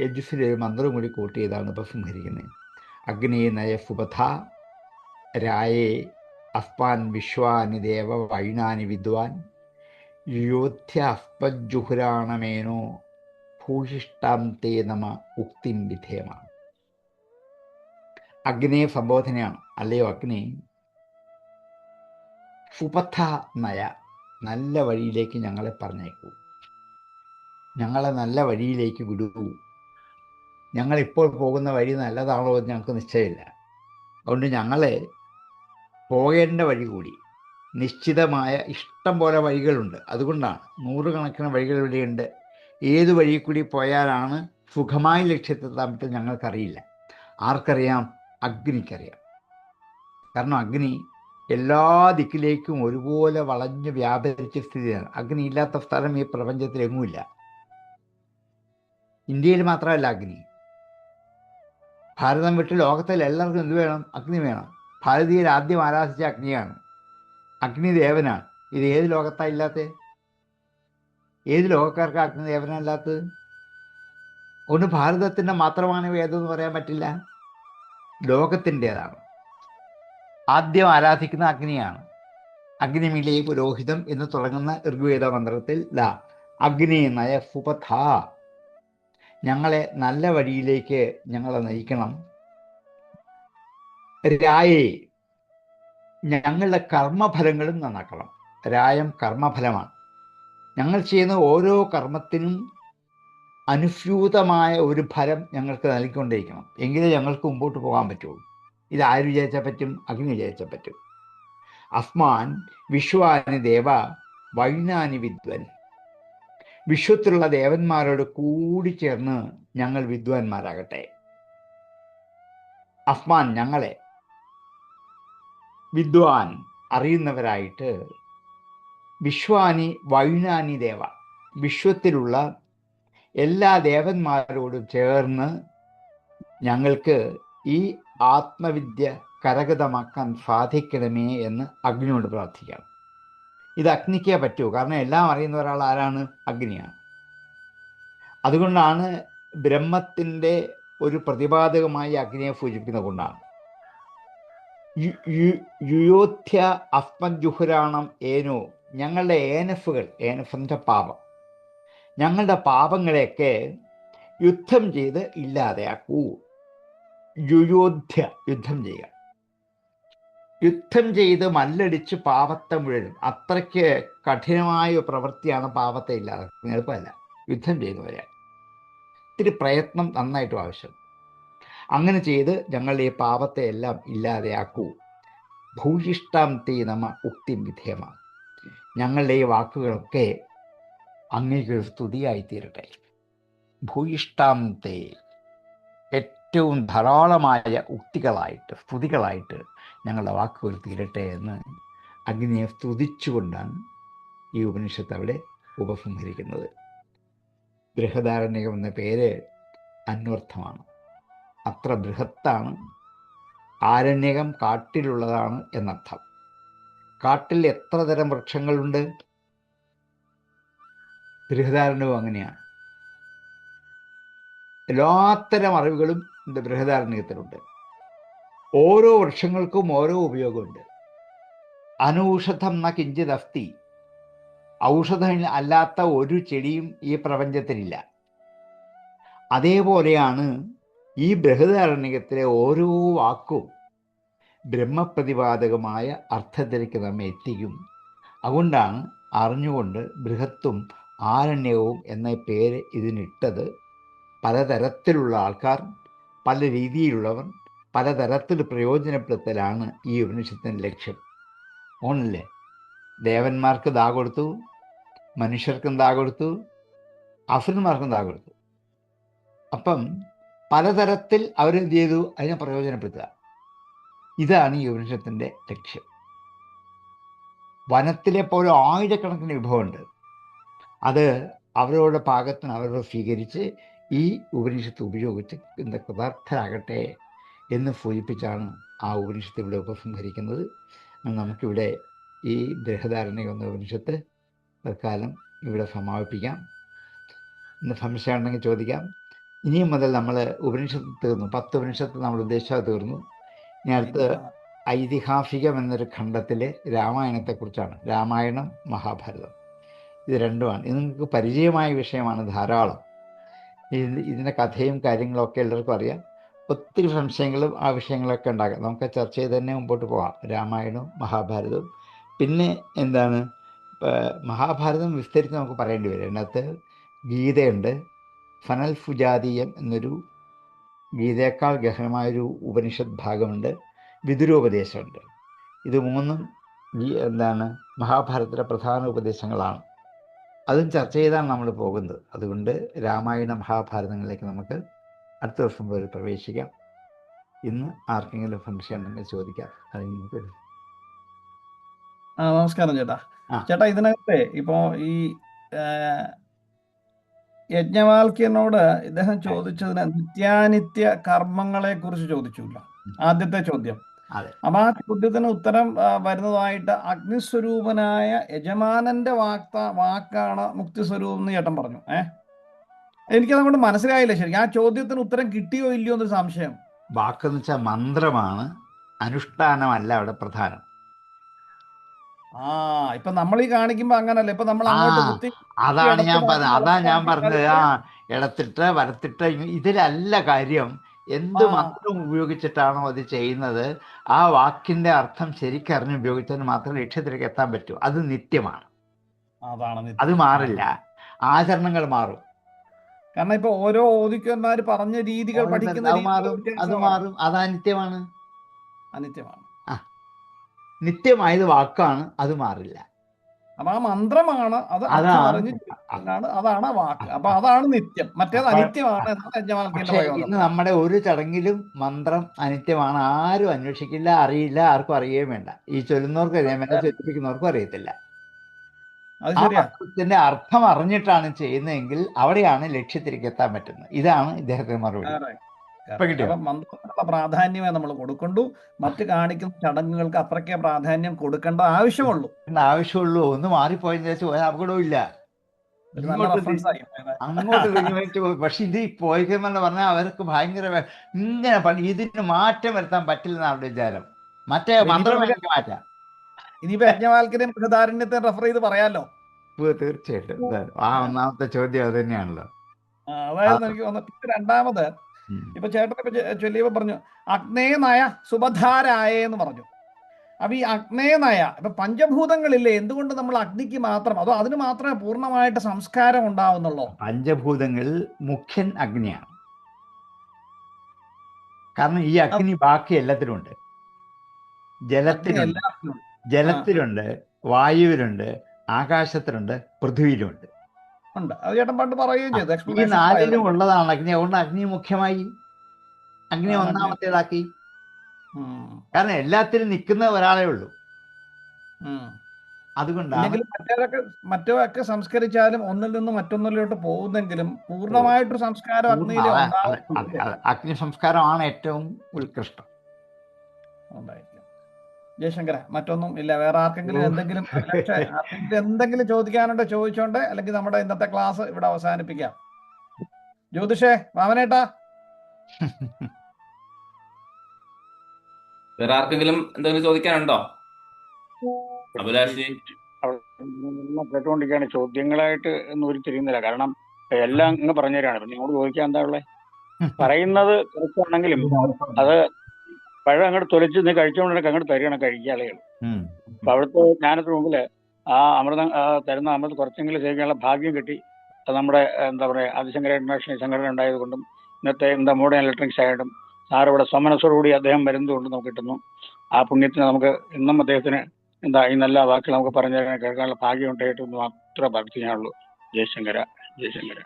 യജുസിലെ ഒരു മന്ത്രം കൂടി കോട്ട് ചെയ്താണ് ഉപസംഹരിക്കുന്നത്. അഗ്നേ നയഫുപഥ രായേ അസ്പാൻ വിശ്വാനി ദേവ വൈണാനി വിദ്വാൻ യോധ്യ അസ്പജുഹുരാണമേനോ ഭൂഷിഷ്ടാം തേ നമ ഉക്തിം വിധേയമാണ്. അഗ്നേ സംബോധനയാണ്. അല്ലയോ അഗ്നി, സുപഥ നയ, നല്ല വഴിയിലേക്ക് ഞങ്ങളെ പറഞ്ഞേക്കൂ, ഞങ്ങളെ നല്ല വഴിയിലേക്ക് വിടൂ. ഞങ്ങളിപ്പോൾ പോകുന്ന വഴി നല്ലതാണോ എന്ന് ഞങ്ങൾക്ക് നിശ്ചയമില്ല. അതുകൊണ്ട് ഞങ്ങളെ പോകേണ്ട വഴി കൂടി, നിശ്ചിതമായ ഇഷ്ടം പോലെ വഴികളുണ്ട്. അതുകൊണ്ടാണ് നൂറുകണക്കിന് വഴികൾ ഇവിടെയുണ്ട്. ഏത് വഴി കൂടി പോയാലാണ് സുഖമായി ലക്ഷ്യത്തെത്താൻ പറ്റും ഞങ്ങൾക്കറിയില്ല. ആർക്കറിയാം? അഗ്നിക്കറിയാം. കാരണം അഗ്നി എല്ലാ ദിക്കിലേക്കും ഒരുപോലെ വളഞ്ഞ് വ്യാപരിച്ച സ്ഥിതിയാണ്. അഗ്നി ഇല്ലാത്ത സ്ഥലം ഈ പ്രപഞ്ചത്തിൽ എങ്ങുമില്ല. ഇന്ത്യയിൽ മാത്രമല്ല അഗ്നി. ഭാരതം വിട്ട് ലോകത്തിൽ എല്ലാവർക്കും എന്ത് വേണം? അഗ്നി വേണം. ഭാരതീയർ ആദ്യം ആരാധിച്ച അഗ്നിയാണ്, അഗ്നിദേവനാണ്. ഇത് ഏത് ലോകത്താണ് ഇല്ലാത്തത്? ഏത് ലോകക്കാർക്ക് അഗ്നിദേവനല്ലാത്തത്? അതുകൊണ്ട് ഭാരതത്തിൻ്റെ മാത്രമാണ് വേദം എന്ന് പറയാൻ പറ്റില്ല, ലോകത്തിൻ്റെതാണ്. ആദ്യം ആരാധിക്കുന്ന അഗ്നിയാണ്. അഗ്നിമിലേ പുരോഹിതം എന്ന് തുടങ്ങുന്ന ഋഗ്വേദ മന്ത്രത്തിൽ അഗ്നി നയ സുപഥ, ഞങ്ങളെ നല്ല വഴിയിലേക്ക് ഞങ്ങളെ നയിക്കണം. രായേ, ഞങ്ങളുടെ കർമ്മഫലങ്ങളും നന്നാക്കണം. രായം കർമ്മഫലമാണ്. ഞങ്ങൾ ചെയ്യുന്ന ഓരോ കർമ്മത്തിനും അനുസ്യൂതമായ ഒരു ഫലം ഞങ്ങൾക്ക് നൽകിക്കൊണ്ടിരിക്കണം. എങ്കിലേ ഞങ്ങൾക്ക് മുമ്പോട്ട് പോകാൻ പറ്റുള്ളൂ. ഇത് ആര് വിചാരിച്ചാൽ പറ്റും? അഗ്നി വിചാരിച്ചാൽ പറ്റും. അസ്മാൻ വിശ്വാനി ദേവ വൈനാനി വിദ്വൻ, വിശ്വത്തിലുള്ള ദേവന്മാരോട് കൂടി ചേർന്ന് ഞങ്ങൾ വിദ്വാൻമാരാകട്ടെ. അസ്മാൻ, ഞങ്ങളെ, വിദ്വാൻ അറിയുന്നവരായിട്ട്, വിശ്വാനി വൈനാനി ദേവ, വിശ്വത്തിലുള്ള എല്ലാ ദേവന്മാരോടും ചേർന്ന് ഞങ്ങൾക്ക് ഈ ആത്മവിദ്യ കരഗതമാക്കാൻ സാധിക്കണമേ എന്ന് അഗ്നിയോട് പ്രാർത്ഥിക്കാം. ഇത് അഗ്നിക്കേ പറ്റൂ. കാരണം എല്ലാം അറിയുന്ന ഒരാൾ ആരാണ്? അഗ്നിയാണ്. അതുകൊണ്ടാണ് ബ്രഹ്മത്തിൻ്റെ ഒരു പ്രതിപാദകമായി അഗ്നിയെ സൂചിപ്പിക്കുന്നത് കൊണ്ടാണ്. യുയോധ്യ അസ്മജുഹുരാണം ഏനോ, ഞങ്ങളുടെ ഏനഫുകൾ, ഏനഫിൻ്റെ പാപം, ഞങ്ങളുടെ പാപങ്ങളെയൊക്കെ യുദ്ധം ചെയ്ത് ഇല്ലാതെയാക്കൂ. യുയോധ്യ, യുദ്ധം ചെയ്യുക. യുദ്ധം ചെയ്ത് മല്ലടിച്ച് പാപത്തെ മുഴുവനും, അത്രയ്ക്ക് കഠിനമായ പ്രവൃത്തിയാണ് പാപത്തെ ഇല്ലാതാക്കുന്നത്. എളുപ്പമല്ല, യുദ്ധം ചെയ്തു വരാൻ ഇത്തിരി പ്രയത്നം നന്നായിട്ടും ആവശ്യം. അങ്ങനെ ചെയ്ത് ഞങ്ങളുടെ ഈ പാപത്തെ എല്ലാം ഇല്ലാതെയാക്കൂ. ഭൂയിഷ്ടാം തേ നമ ഉക്തിം വിധേയമാണ്, ഞങ്ങളുടെ ഈ വാക്കുകളൊക്കെ അങ്ങേക്ക് സ്തുതിയായിത്തീരട്ടെ. ഭൂയിഷ്ടാം തേ, ഏറ്റവും ധാരാളമായ ഉക്തികളായിട്ട്, സ്തുതികളായിട്ട് ഞങ്ങളുടെ വാക്കുകൾ തീരട്ടെ എന്ന് അഗ്നിയെ സ്തുതിച്ചുകൊണ്ടാണ് ഈ ഉപനിഷത്ത് അവിടെ ഉപസംഹരിക്കുന്നത്. ബൃഹദാരണ്യകം എന്ന പേര് അന്വർത്ഥമാണ്. അത്ര ബൃഹത്താണ്. ആരണ്യകം കാട്ടിലുള്ളതാണ് എന്നർത്ഥം. കാട്ടിൽ എത്ര തരം വൃക്ഷങ്ങളുണ്ട്? ബൃഹദാരണ്യവും അങ്ങനെയാണ്. എല്ലാത്തരം അറിവുകളും ബൃഹദാരണ്യത്തിലുണ്ട്. ഓരോ വൃക്ഷങ്ങൾക്കും ഓരോ ഉപയോഗമുണ്ട്. അനൗഷധം ന കിഞ്ചിത് അസ്തി, ഔഷധം അല്ലാത്ത ഒരു ചെടിയും ഈ പ്രപഞ്ചത്തിലില്ല. അതേപോലെയാണ് ഈ ബൃഹദാരണ്യകത്തിലെ ഓരോ വാക്കും ബ്രഹ്മപ്രതിപാദകമായ അർത്ഥത്തിലേക്ക് നമ്മെ എത്തിക്കും. അതുകൊണ്ടാണ് അറിഞ്ഞുകൊണ്ട് ബൃഹത്തും ആരണ്യവും എന്ന പേര് ഇതിനിട്ടത്. പലതരത്തിലുള്ള ആൾക്കാർ, പല രീതിയിലുള്ളവർ, പലതരത്തിൽ പ്രയോജനപ്പെടുത്തലാണ് ഈ ഉപനിഷത്തിൻ്റെ ലക്ഷ്യം. ഓണല്ലേ, ദേവന്മാർക്ക് ദാ കൊടുത്തു, മനുഷ്യർക്കും ദാ കൊടുത്തു, അസുരന്മാർക്കും ദാ കൊടുത്തു. അപ്പം പലതരത്തിൽ അവരെന്ത് ചെയ്തു, അതിനെ പ്രയോജനപ്പെടുത്തുക. ഇതാണ് ഈ ഉപനിഷത്തിൻ്റെ ലക്ഷ്യം. വനത്തിലെ പോലെ ആയിരക്കണക്കിന് വിഭവമുണ്ട്. അത് അവരവരുടെ പാകത്തിന് അവരവർ സ്വീകരിച്ച് ഈ ഉപനിഷത്ത് ഉപയോഗിച്ച് എന്താ കൃതാർത്ഥരാകട്ടെ എന്ന് സൂചിപ്പിച്ചാണ് ആ ഉപനിഷത്ത് ഇവിടെ ഉപസംഹരിക്കുന്നത്. നമുക്കിവിടെ ഈ ബൃഹദാരണ്യകം എന്ന ഉപനിഷത്ത് തൽക്കാലം ഇവിടെ സമാപിപ്പിക്കാം. ഇന്ന് സംശയം ഉണ്ടെങ്കിൽ ചോദിക്കാം. ഇനിയും മുതൽ നമ്മൾ ഉപനിഷത്ത് തീർന്നു, 10 ഉപനിഷത്ത് നമ്മൾ ഉദ്ദേശിച്ചത് തീർന്നു. ഇനി അടുത്ത് ഐതിഹാസികം എന്നൊരു ഖണ്ഡത്തിൽ രാമായണത്തെക്കുറിച്ചാണ്. രാമായണം, മഹാഭാരതം, ഇത് രണ്ടുമാണ്. ഇത് നിങ്ങൾക്ക് പരിചയമായ വിഷയമാണ് ധാരാളം. ഇതിൻ്റെ കഥയും കാര്യങ്ങളൊക്കെ എല്ലാവർക്കും അറിയാം. ഒത്തിരി സംശയങ്ങളും ആ വിഷയങ്ങളൊക്കെ ഉണ്ടാകാം. നമുക്ക് ചർച്ച ചെയ്ത് തന്നെ മുമ്പോട്ട് പോകാം. രാമായണവും മഹാഭാരതവും. പിന്നെ എന്താണ്, മഹാഭാരതം വിസ്തരിച്ച് നമുക്ക് പറയേണ്ടി വരും. അതിനകത്ത് ഗീതയുണ്ട്, ഫനൽ ഫുജാതീയം എന്നൊരു ഗീതയേക്കാൾ ഗഹനമായൊരു ഉപനിഷത്ത് ഭാഗമുണ്ട്, വിദുരോപദേശമുണ്ട്. ഇത് മൂന്നും എന്താണ് മഹാഭാരതത്തിലെ പ്രധാന ഉപദേശങ്ങളാണ്. അതും ചർച്ച ചെയ്താണ് നമ്മൾ പോകുന്നത്. അതുകൊണ്ട് രാമായണ മഹാഭാരതങ്ങളിലേക്ക് നമുക്ക് അടുത്ത ദിവസം പോലെ പ്രവേശിക്കാം. ഇന്ന് ആർക്കെങ്കിലും സംശയം ഉണ്ടെങ്കിൽ ചോദിക്കാം. അത് നമുക്ക് നമസ്കാരം ചേട്ടാ. ആ. ചേട്ടാ, ഇതിനകത്തെ ഇപ്പോ ഈ യജ്ഞവാൽക്യനോട് ഇദ്ദേഹം ചോദിച്ചതിന് നിത്യാനിത്യ കർമ്മങ്ങളെ കുറിച്ച് ചോദിച്ചില്ല, ആദ്യത്തെ ചോദ്യം. അതെ. അപ്പൊ ആ ചോദ്യത്തിന് ഉത്തരം വരുന്നതായിട്ട് അഗ്നിസ്വരൂപനായ യജമാനന്റെ വാക്കാണ് മുക്തിസ്വരൂപം എന്ന് ചേട്ടൻ പറഞ്ഞു. എനിക്കതുകൊണ്ട് മനസ്സിലായില്ല ശരിക്കും. ആ ചോദ്യത്തിന് ഉത്തരം കിട്ടിയോ ഇല്ലയോ എന്നൊരു സംശയം. വാക്കെന്ന് വെച്ചാൽ മന്ത്രമാണ്, അനുഷ്ഠാനമല്ല അവിടെ പ്രധാനം. ഇപ്പൊ നമ്മൾ ഈ കാണിക്കുമ്പോ അങ്ങനല്ല. ഇപ്പൊ നമ്മൾ അങ്ങോട്ട് കുത്തി അതാണ് ഞാൻ പറഞ്ഞത്. അതാ ഞാൻ പറഞ്ഞത്. ഇടത്തിട്ട് വരത്തിട്ട് ഇതിലല്ല കാര്യം. എന്ത് മന്ത്രം ഉപയോഗിച്ചിട്ടാണോ അത് ചെയ്യുന്നത്, ആ വാക്കിന്റെ അർത്ഥം ശരിക്കറിഞ്ഞ് ഉപയോഗിച്ചാൽ മാത്രമേ ലക്ഷ്യത്തിലേക്ക് എത്താൻ പറ്റൂ. അത് നിത്യമാണ്, അത് മാറില്ല. ആചരണങ്ങൾ മാറും. കാരണം ഇപ്പൊ ഓരോ ഓദിക്കന്മാര് പറഞ്ഞ രീതികൾ പഠിക്കുന്ന അത് മാറും. അത് അനിത്യമാണ്. അനിത്യമാണ്. നിത്യമായത് വാക്കാണ്, അത് മാറില്ല. അപ്പൊ ആ മന്ത്രമാണ്, അത് അതാണ് വാക്ക്. അപ്പൊ അതാണ് നിത്യം, മറ്റേത് അനിത്യമാണ്. ഇന്ന് നമ്മുടെ ഒരു ചടങ്ങിലും മന്ത്രം അനിത്യമാണ്. ആരും അന്വേഷിക്കില്ല, അറിയില്ല, ആർക്കും അറിയുകയും വേണ്ട. ഈ ചൊല്ലുന്നവർക്ക് അറിയാൻ വേണ്ട, ചൊല്ലിപ്പിക്കുന്നവർക്കും അറിയത്തില്ല. ആ മന്ത്രത്തിന്റെ അർത്ഥം അറിഞ്ഞിട്ടാണ് ചെയ്യുന്നതെങ്കിൽ അവിടെയാണ് ലക്ഷ്യത്തിലേക്ക് എത്താൻ പറ്റുന്നത്. ഇതാണ് ഇദ്ദേഹത്തിന്റെ മറുപടി. മന്ത്രത്തിനുള്ള പ്രാധാന്യമേ നമ്മൾ കൊടുക്കണ്ടു. മറ്റ് കാണിക്കുന്ന ചടങ്ങുകൾക്ക് അത്രയ്ക്ക് പ്രാധാന്യം കൊടുക്കേണ്ട ആവശ്യമുള്ളൂ. ഒന്ന് മാറിപ്പോയെന്ന് വെച്ചാൽ ഒരു അപകടവും ഇല്ല. അങ്ങോട്ട് പക്ഷെ ഇത് പോയിക്കെന്നു പറഞ്ഞാൽ അവർക്ക് ഭയങ്കര ഇങ്ങനെ ഇതിന് മാറ്റം വരുത്താൻ പറ്റില്ലെന്ന് അവരുടെ വിചാരം. മറ്റേ മന്ത്രം മാറ്റാം. ഇനിയിപ്പോ യജ്ഞവാൽക്കരെയും ബൃഹദാരണ്യത്തെ റെഫർ ചെയ്ത് പറയാലോ. തീർച്ചയായിട്ടും. ആ ഒന്നാമത്തെ ചോദ്യം അത് തന്നെയാണല്ലോ. അതായത് എനിക്ക് തോന്നുന്നു. രണ്ടാമത് ഇപ്പൊ ചേട്ടൻ ഇപ്പൊ ചൊല്ലിയപ്പോ പറഞ്ഞു അഗ്നേയനായ സുബധാരായ എന്ന് പറഞ്ഞു. അപ്പൊ ഈ അഗ്നേയനായ ഇപ്പൊ പഞ്ചഭൂതങ്ങളില്ലേ, എന്തുകൊണ്ട് നമ്മൾ അഗ്നിക്ക് മാത്രം, അതോ അതിന് മാത്രമേ പൂർണ്ണമായിട്ട് സംസ്കാരം ഉണ്ടാവുന്നുള്ളൂ? പഞ്ചഭൂതങ്ങളിൽ മുഖ്യൻ അഗ്നിയാണ്. കാരണം ഈ അഗ്നി ബാക്കി എല്ലാത്തിലും ഉണ്ട്. ജലത്തിലുണ്ട്, വായുവിലുണ്ട്, ആകാശത്തിലുണ്ട്, പൃഥ്വിയിലുണ്ട്. ചേട്ടൻ പണ്ട് പറയുകയും ചെയ്തു. ഈ 4ലും ഉള്ളതാണ് അഗ്നി. അതുകൊണ്ട് അഗ്നി മുഖ്യമായി, അഗ്നി ഒന്നാമത്തേതാക്കി. കാരണം എല്ലാത്തിലും നിൽക്കുന്ന ഒരാളേ ഉള്ളൂ. അതുകൊണ്ടാണ് മറ്റൊക്കെ സംസ്കരിച്ചാലും ഒന്നിൽ നിന്ന് മറ്റൊന്നിലോട്ട് പോകുന്നെങ്കിലും പൂർണ്ണമായിട്ടൊരു സംസ്കാരം അഗ്നിയിലെ അഗ്നി സംസ്കാരമാണ് ഏറ്റവും ഉത്കൃഷ്ടം. ജയശങ്കര, മറ്റൊന്നും ഇല്ല. വേറെ ആർക്കെങ്കിലും എന്തെങ്കിലും ചോദിക്കാനുണ്ടോ ചോദിച്ചോണ്ടേ, അല്ലെങ്കിൽ നമ്മുടെ ഇന്നത്തെ ക്ലാസ് ഇവിടെ അവസാനിപ്പിക്കാം. ജ്യോതിഷേ, വാമനേട്ടാ, വേറെ ആർക്കെങ്കിലും എന്തെങ്കിലും ചോദിക്കാനുണ്ടോ? അഭിലാഷ് എല്ലാം കേട്ടുകൊണ്ടിരിക്കുകയാണ്. ചോദ്യങ്ങളായിട്ട് ഒന്നും ഉരുത്തിരിയുന്നില്ല. കാരണം എല്ലാം ഇങ്ങ് പറഞ്ഞു തരാണ്. പിന്നെ നിങ്ങളോട് ചോദിക്കാൻ എന്താ ഉള്ളത്? പറയുന്നത് കുറച്ചാണെങ്കിലും അത് പഴം അങ്ങോട്ട് തൊലിച്ച് നീ കഴിച്ചുകൊണ്ടിരിക്കുക അങ്ങോട്ട് തരികയാണ് കഴിക്കുക ആളുകൾ. അപ്പൊ അവിടുത്തെ ജ്ഞാനത്തിന് മുമ്പില് ആ അമൃതം തരുന്ന അമൃത് കുറച്ചെങ്കിലും സേവിക്കാനുള്ള ഭാഗ്യം കിട്ടി. അത് നമ്മുടെ എന്താ പറയുക ആദിശങ്കര ഇന്റർനാഷണൽ സംഘടന ഉണ്ടായത് കൊണ്ടും ഇന്നത്തെ എന്താ മോഡേൺ ഇലക്ട്രിക്സ് ആയിട്ടും സാർ ഇവിടെ സമനസ്സോടുകൂടി അദ്ദേഹം വരുന്നതുകൊണ്ട് നമുക്ക് കിട്ടുന്നു. ആ പുണ്യത്തിന് നമുക്ക് ഇന്നും അദ്ദേഹത്തിന് എന്താ ഈ നല്ല വാക്കുകൾ നമുക്ക് പറഞ്ഞു തരാൻ കേൾക്കാനുള്ള ഭാഗ്യം ഉണ്ടായിട്ട് എന്ന് മാത്രമേ പ്രാർത്ഥിക്കാനുള്ളൂ. ജയശങ്കര ജയശങ്കര.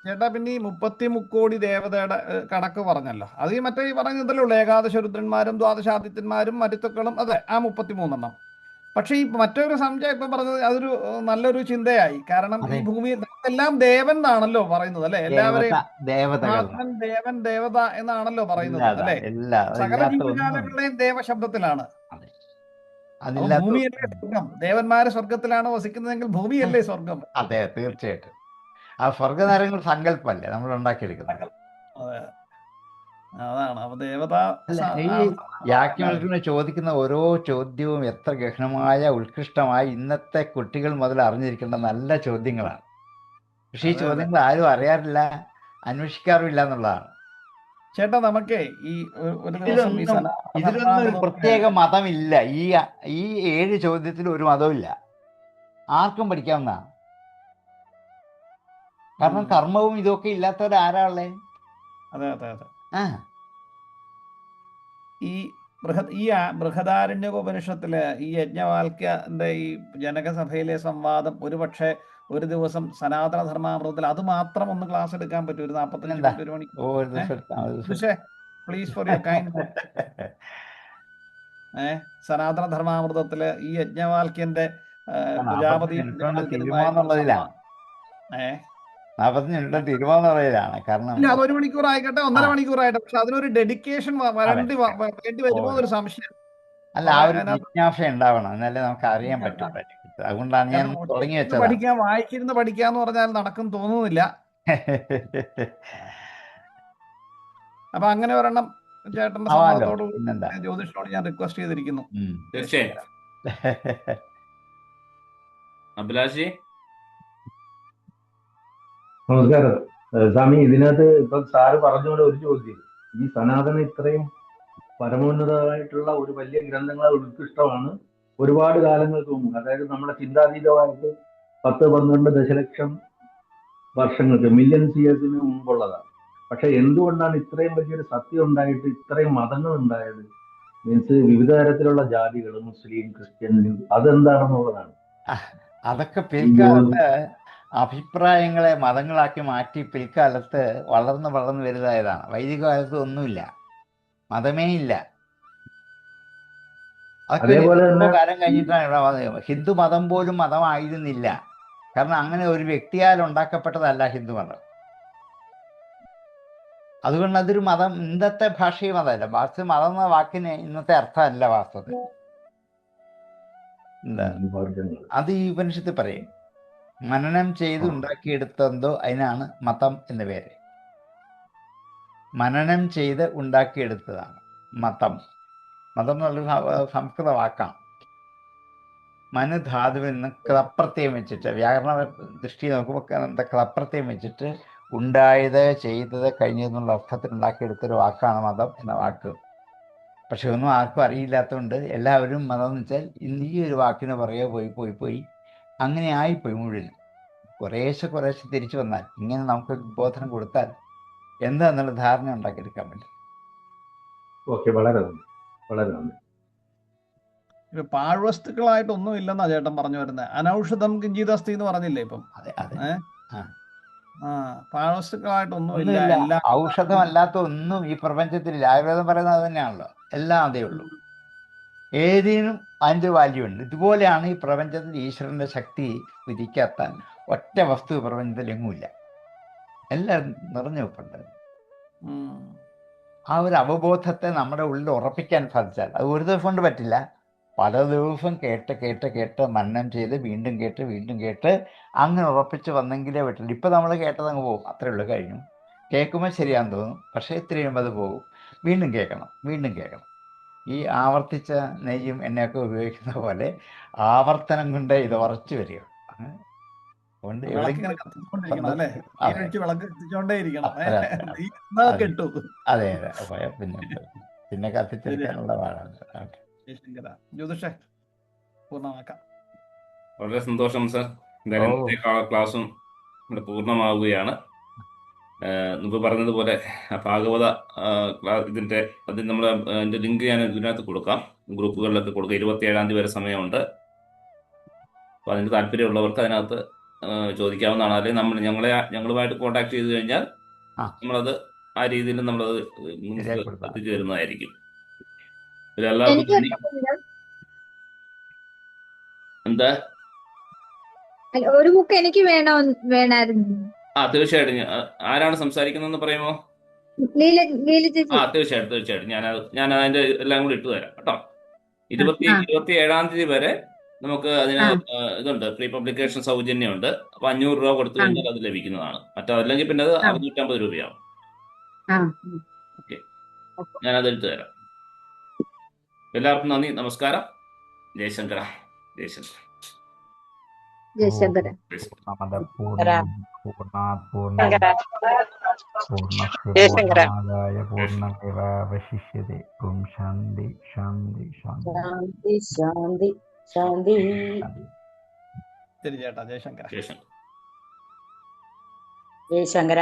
ചേട്ടാ, പിന്നെ ഈ 33 ദേവതയുടെ കണക്ക് പറഞ്ഞല്ലോ, അത് ഈ മറ്റേ ഈ പറഞ്ഞതല്ലേ ഉള്ളൂ, ഏകാദശ രുദ്രന്മാരും ദ്വാദശാദിത്യന്മാരും മരുത്തുക്കളും, അതെ, ആ 33 പക്ഷെ ഈ മറ്റൊരു സംശയം ഇപ്പൊ പറഞ്ഞത് അതൊരു നല്ലൊരു ചിന്തയായി. കാരണം ഈ ഭൂമി എല്ലാം ദേവൻ എന്നാണല്ലോ പറയുന്നത് അല്ലെ, എല്ലാവരെയും ആത്മൻ ദേവൻ ദേവത എന്നാണല്ലോ പറയുന്നത് അല്ലെ, സകല ജീവജാലങ്ങളുടെയും ദേവശബ്ദത്തിലാണ്. ഭൂമിയല്ലേ സ്വർഗം, ദേവന്മാര് സ്വർഗത്തിലാണ് വസിക്കുന്നതെങ്കിൽ ഭൂമിയല്ലേ സ്വർഗം? അതെ, തീർച്ചയായിട്ടും. ആ സ്വർഗനരങ്ങൾ സങ്കല്പമല്ലേ നമ്മൾ ഉണ്ടാക്കിയെടുക്കുന്നത്. അതാണ് അപ്പൊ ദേവത. ഈ യാജ്ഞവൽക്യനെ ചോദിക്കുന്ന ഓരോ ചോദ്യവും എത്ര ഗഹനമായ ഉത്കൃഷ്ടമായി ഇന്നത്തെ കുട്ടികൾ മുതൽ അറിഞ്ഞിരിക്കേണ്ട നല്ല ചോദ്യങ്ങളാണ്. പക്ഷെ ഈ ചോദ്യങ്ങൾ ആരും അറിയാറില്ല, അന്വേഷിക്കാറുമില്ല എന്നുള്ളതാണ്. ചേട്ടാ, നമുക്കേ ഈ ഒരു ദിവസം ഇതിലൊന്നും ഒരു പ്രത്യേക മതമില്ല. ഈ 7 ചോദ്യത്തിൽ ഒരു മതമില്ല, ആർക്കും പഠിക്കാവുന്നതാണ്. കാരണം കർമ്മവും ഇതൊക്കെ ഇല്ലാത്തവരാരാ ഉള്ളേ? അതെ അതെ അതെ. ഈ ബൃഹദാരണ്യകോപനിഷത്തില് ഈ യജ്ഞവാൽക്യന്റെ ഈ ജനകസഭയിലെ സംവാദം ഒരുപക്ഷെ ഒരു ദിവസം സനാതന ധർമാമൃതത്തിൽ അത് മാത്രം ഒന്ന് ക്ലാസ് എടുക്കാൻ പറ്റും, ഒരു 45 മിനിറ്റ്, ഒരു മണിക്കൂർ. Please for your kind. സനാതന ധർമാമൃതത്തില് ഈ യജ്ഞവാൽക്യന്റെ പ്രജാപതി തീരുമാനമുള്ളതിലാണ്. 40 മിനിറ്റ് തീരുമാനമുള്ളതിലാണ്. കാരണം അത് 1 മണിക്കൂർ ആയിക്കട്ടെ, 1.5 മണിക്കൂർ ആയിട്ടെ, പക്ഷെ അതിനൊരു ഡെഡിക്കേഷൻ വേണ്ടി വരുമോ എന്നൊരു സംശയം. അല്ല, ആ ഒരു ജിജ്ഞാസ ഉണ്ടാവണം, എന്നാലേ നമുക്ക് അറിയാൻ പറ്റും. അതുകൊണ്ടാണ് ഞാൻ തുടങ്ങി വെച്ചത്. വായിച്ചിരുന്ന് പഠിക്കാന്ന് പറഞ്ഞാൽ നടക്കും തോന്നുന്നില്ല. അപ്പൊ അങ്ങനെ ഒരെണ്ണം ചേട്ടന്റെ സമ്മതത്തോട് ജ്യോതിഷനോട് ഞാൻ റിക്വസ്റ്റ് ചെയ്തിരിക്കുന്നു. തീർച്ചയായും. അഭിലാഷി, നമസ്കാരം സ്വാമി. ഇതിനകത്ത് ഇപ്പൊ സാറ് പറഞ്ഞ ഒരു ചോദ്യം, ഈ സനാതന ഇത്രയും പരമോന്നതമായിട്ടുള്ള ഒരു വലിയ ഗ്രന്ഥങ്ങളെ ഉത്കൃഷ്ടമാണ്. ഒരുപാട് കാലങ്ങൾക്ക് മുമ്പ്, അതായത് നമ്മുടെ ചിന്താതീതമായിട്ട് 10-12 ദശലക്ഷം വർഷങ്ങൾക്ക്, മില്യൺസ് ഇയേഴ്സിന് മുമ്പുള്ളതാണ്. പക്ഷെ എന്തുകൊണ്ടാണ് ഇത്രയും വലിയൊരു സത്യം ഉണ്ടായിട്ട് ഇത്രയും മതങ്ങൾ ഉണ്ടായത്? മീൻസ് വിവിധ തരത്തിലുള്ള ജാതികൾ, മുസ്ലിം, ക്രിസ്ത്യൻ, അതെന്താണെന്നുള്ളതാണ്. അതൊക്കെ പിൽക്കാലത്ത് അഭിപ്രായങ്ങളെ മതങ്ങളാക്കി മാറ്റി പിൽക്കാലത്ത് വളർന്ന് വരുന്നതായതാണ്. വൈദിക കാലത്ത് ഒന്നുമില്ല, മതമേ ഇല്ല. അതേപോലെ തന്നെ കാലം കഴിഞ്ഞിട്ടാണ് ഇവിടെ വന്നത്. ഹിന്ദു മതം പോലും മതമായിരുന്നില്ല. കാരണം അങ്ങനെ ഒരു വ്യക്തിയാൽ ഉണ്ടാക്കപ്പെട്ടതല്ല ഹിന്ദു മതം. അതുകൊണ്ട് അതൊരു മതം, ഇന്നത്തെ ഭാഷയും അതല്ല. മതം എന്ന വാക്കിന് ഇന്നത്തെ അർത്ഥമല്ല വാസ്തവത്തിൽ. അത് ഈ ഉപനിഷത്ത് പറയും, മനനം ചെയ്ത് ഉണ്ടാക്കിയെടുത്തതോ അതിനാണ് മതം എന്ന പേര്. മനനം ചെയ്ത് ഉണ്ടാക്കിയെടുത്തതാണ് മതം. മതം എന്നുള്ളൊരു സംസ്കൃത വാക്കാണ്. മനുധാതുവിൽ നിന്ന് ക്ലപ്രത്യം വെച്ചിട്ട്, വ്യാകരണ ദൃഷ്ടി നോക്കുമ്പോൾ ക്ലപ്രത്യം വെച്ചിട്ട് ഉണ്ടായത്, ചെയ്തത്, കഴിഞ്ഞതെന്നുള്ള അർത്ഥത്തിൽ ഉണ്ടാക്കിയെടുത്തൊരു വാക്കാണ് മതം എന്ന വാക്ക്. പക്ഷെ ഒന്നും ആർക്കും അറിയില്ലാത്തതുകൊണ്ട് എല്ലാവരും മതം എന്ന് വെച്ചാൽ ഈ ഒരു വാക്കിന് പുറകെ പോയി അങ്ങനെ ആയിപ്പോയി മുഴുവൻ. കുറേശ്ശെ തിരിച്ചു വന്നാൽ, ഇങ്ങനെ നമുക്ക് ബോധനം കൊടുത്താൽ എന്താന്നുള്ള ധാരണ ഉണ്ടാക്കിയെടുക്കാൻ പറ്റും. ഓക്കെ, വളരെ നന്ദി, വളരെ നന്ദി. ഇപ്പൊ പാഴ്വസ്തുക്കളായിട്ടൊന്നും ഇല്ലെന്നാ ചേട്ടൻ പറഞ്ഞു വരുന്നത്. അനൗഷധം കിഞ്ചിതസ്തി എന്ന് പറഞ്ഞില്ലേ ഇപ്പം? പാഴ്വസ്തുക്കളായിട്ടൊന്നും ഇല്ല. ഔഷധമല്ലാത്ത ഒന്നും ഈ പ്രപഞ്ചത്തിലില്ല. ആയുർവേദം പറയുന്നത് തന്നെയാണല്ലോ, എല്ലാം അതേ ഉള്ളൂ. ഏതിനും അതിൻ്റെ വാല്യൂ ഉണ്ട്. ഇതുപോലെയാണ് ഈ പ്രപഞ്ചത്തിൽ ഈശ്വരൻ്റെ ശക്തി വിധിക്കാത്ത ഒറ്റ വസ്തു പ്രപഞ്ചത്തിൽ എങ്ങുമില്ല. എല്ലാം നിറഞ്ഞു വെപ്പുണ്ട്. ആ ഒരു അവബോധത്തെ നമ്മുടെ ഉള്ളിൽ ഉറപ്പിക്കാൻ സാധിച്ചാൽ, അത് ഒരു ദിവസം കൊണ്ട് പറ്റില്ല, പല ദിവസം കേട്ട് മനനം ചെയ്ത് വീണ്ടും കേട്ട് അങ്ങനെ ഉറപ്പിച്ച് വന്നെങ്കിലേ പറ്റില്ല. ഇപ്പം നമ്മൾ കേട്ടതങ്ങ് പോകും, അത്രേ ഉള്ളൂ, കഴിഞ്ഞു. കേൾക്കുമ്പോൾ ശരിയാന്ന് തോന്നും, പക്ഷേ ഇത്തിരി കഴിയുമ്പോൾ അത് പോകും. വീണ്ടും കേൾക്കണം. ഈ ആവർത്തിച്ച നെയ്യും എണ്ണയൊക്കെ ഉപയോഗിക്കുന്ന പോലെ ആവർത്തനം കൊണ്ട് ഇത് ഉറച്ചു വരിക. അതുകൊണ്ട് വിളക്ക് ഇങ്ങനെ എവിടെയെങ്കിലും കത്തിച്ചുകൊണ്ടിരിക്കണം അല്ലേ? അതെ തീരൊഴിച്ച് വിളക്ക് കത്തിച്ചുകൊണ്ടേ ഇരിക്കണം. അതെ തീ എന്നാ അതെ കെട്ടു. അതെ പോയാൽ പിന്നെ കത്തിച്ചെടുക്കാനുള്ള പാടാണ്. ഓക്കെ. ശങ്കര ജ്യോതിഷേ പൂർണ്ണമാക്കാം. വളരെ സന്തോഷം സർ. എന്തായാലും ഓ. ഇന്നത്തെ ക്ലാസ്സും ഇവിടെ പൂർണ്ണമാവുകയാണ്. മുമ്പ് പറഞ്ഞതുപോലെ ഭാഗവത ഇതിന്റെ നമ്മൾ അതിന്റെ ലിങ്ക് ഞാൻ ഇതിനകത്ത് കൊടുക്കാം, ഗ്രൂപ്പുകളിലൊക്കെ കൊടുക്കാം. 27-ാം തീയതി വരെ സമയമുണ്ട്. അപ്പോൾ അതിന് താല്പര്യമുള്ളവർക്ക് അതിനകത്ത് ചോദിക്കാവുന്നതാണ്. അല്ലെങ്കിൽ ഞങ്ങളുമായിട്ട് കോൺടാക്ട് ചെയ്ത് കഴിഞ്ഞാൽ നമ്മളത് ആ രീതിയിൽ നമ്മളത് എത്തിച്ചു തരുന്നതായിരിക്കും. എല്ലാവർക്കും നന്ദി. എന്താ ഒരു ബുക്ക് എനിക്ക് വേണമായിരുന്നു. തീർച്ചയായിട്ടും. ആരാണ് സംസാരിക്കുന്നതെന്ന് പറയുമോ? തീർച്ചയായിട്ടും ഞാൻ അതിന്റെ എല്ലാം കൂടി ഇട്ടു തരാം കേട്ടോ. 27-ാം തീയതി വരെ നമുക്ക് അതിന് ഇതുണ്ട്, പ്രീ പബ്ലിക്കേഷൻ സൗജന്യമുണ്ട്. അപ്പൊ 500 രൂപ കൊടുത്തു കഴിഞ്ഞാൽ അത് ലഭിക്കുന്നതാണ്. മറ്റല്ലെങ്കിൽ പിന്നെ അത് 650 രൂപയാവും. ഓക്കെ, ഞാനത് എടുത്തു തരാം. എല്ലാവർക്കും നന്ദി, നമസ്കാരം. ജയശങ്കര. ജയശങ്കര. ജയശങ്കര. പൂർണ്ണമേവാവശിഷ്യതേ. ഓം ശാന്തി ശാന്തി ശാന്തി ശാന്തി ശാന്തി ശാന്തി. ശരി ചേട്ടാ. ജയശങ്കര. ജയശങ്കർ. ജയശങ്കര.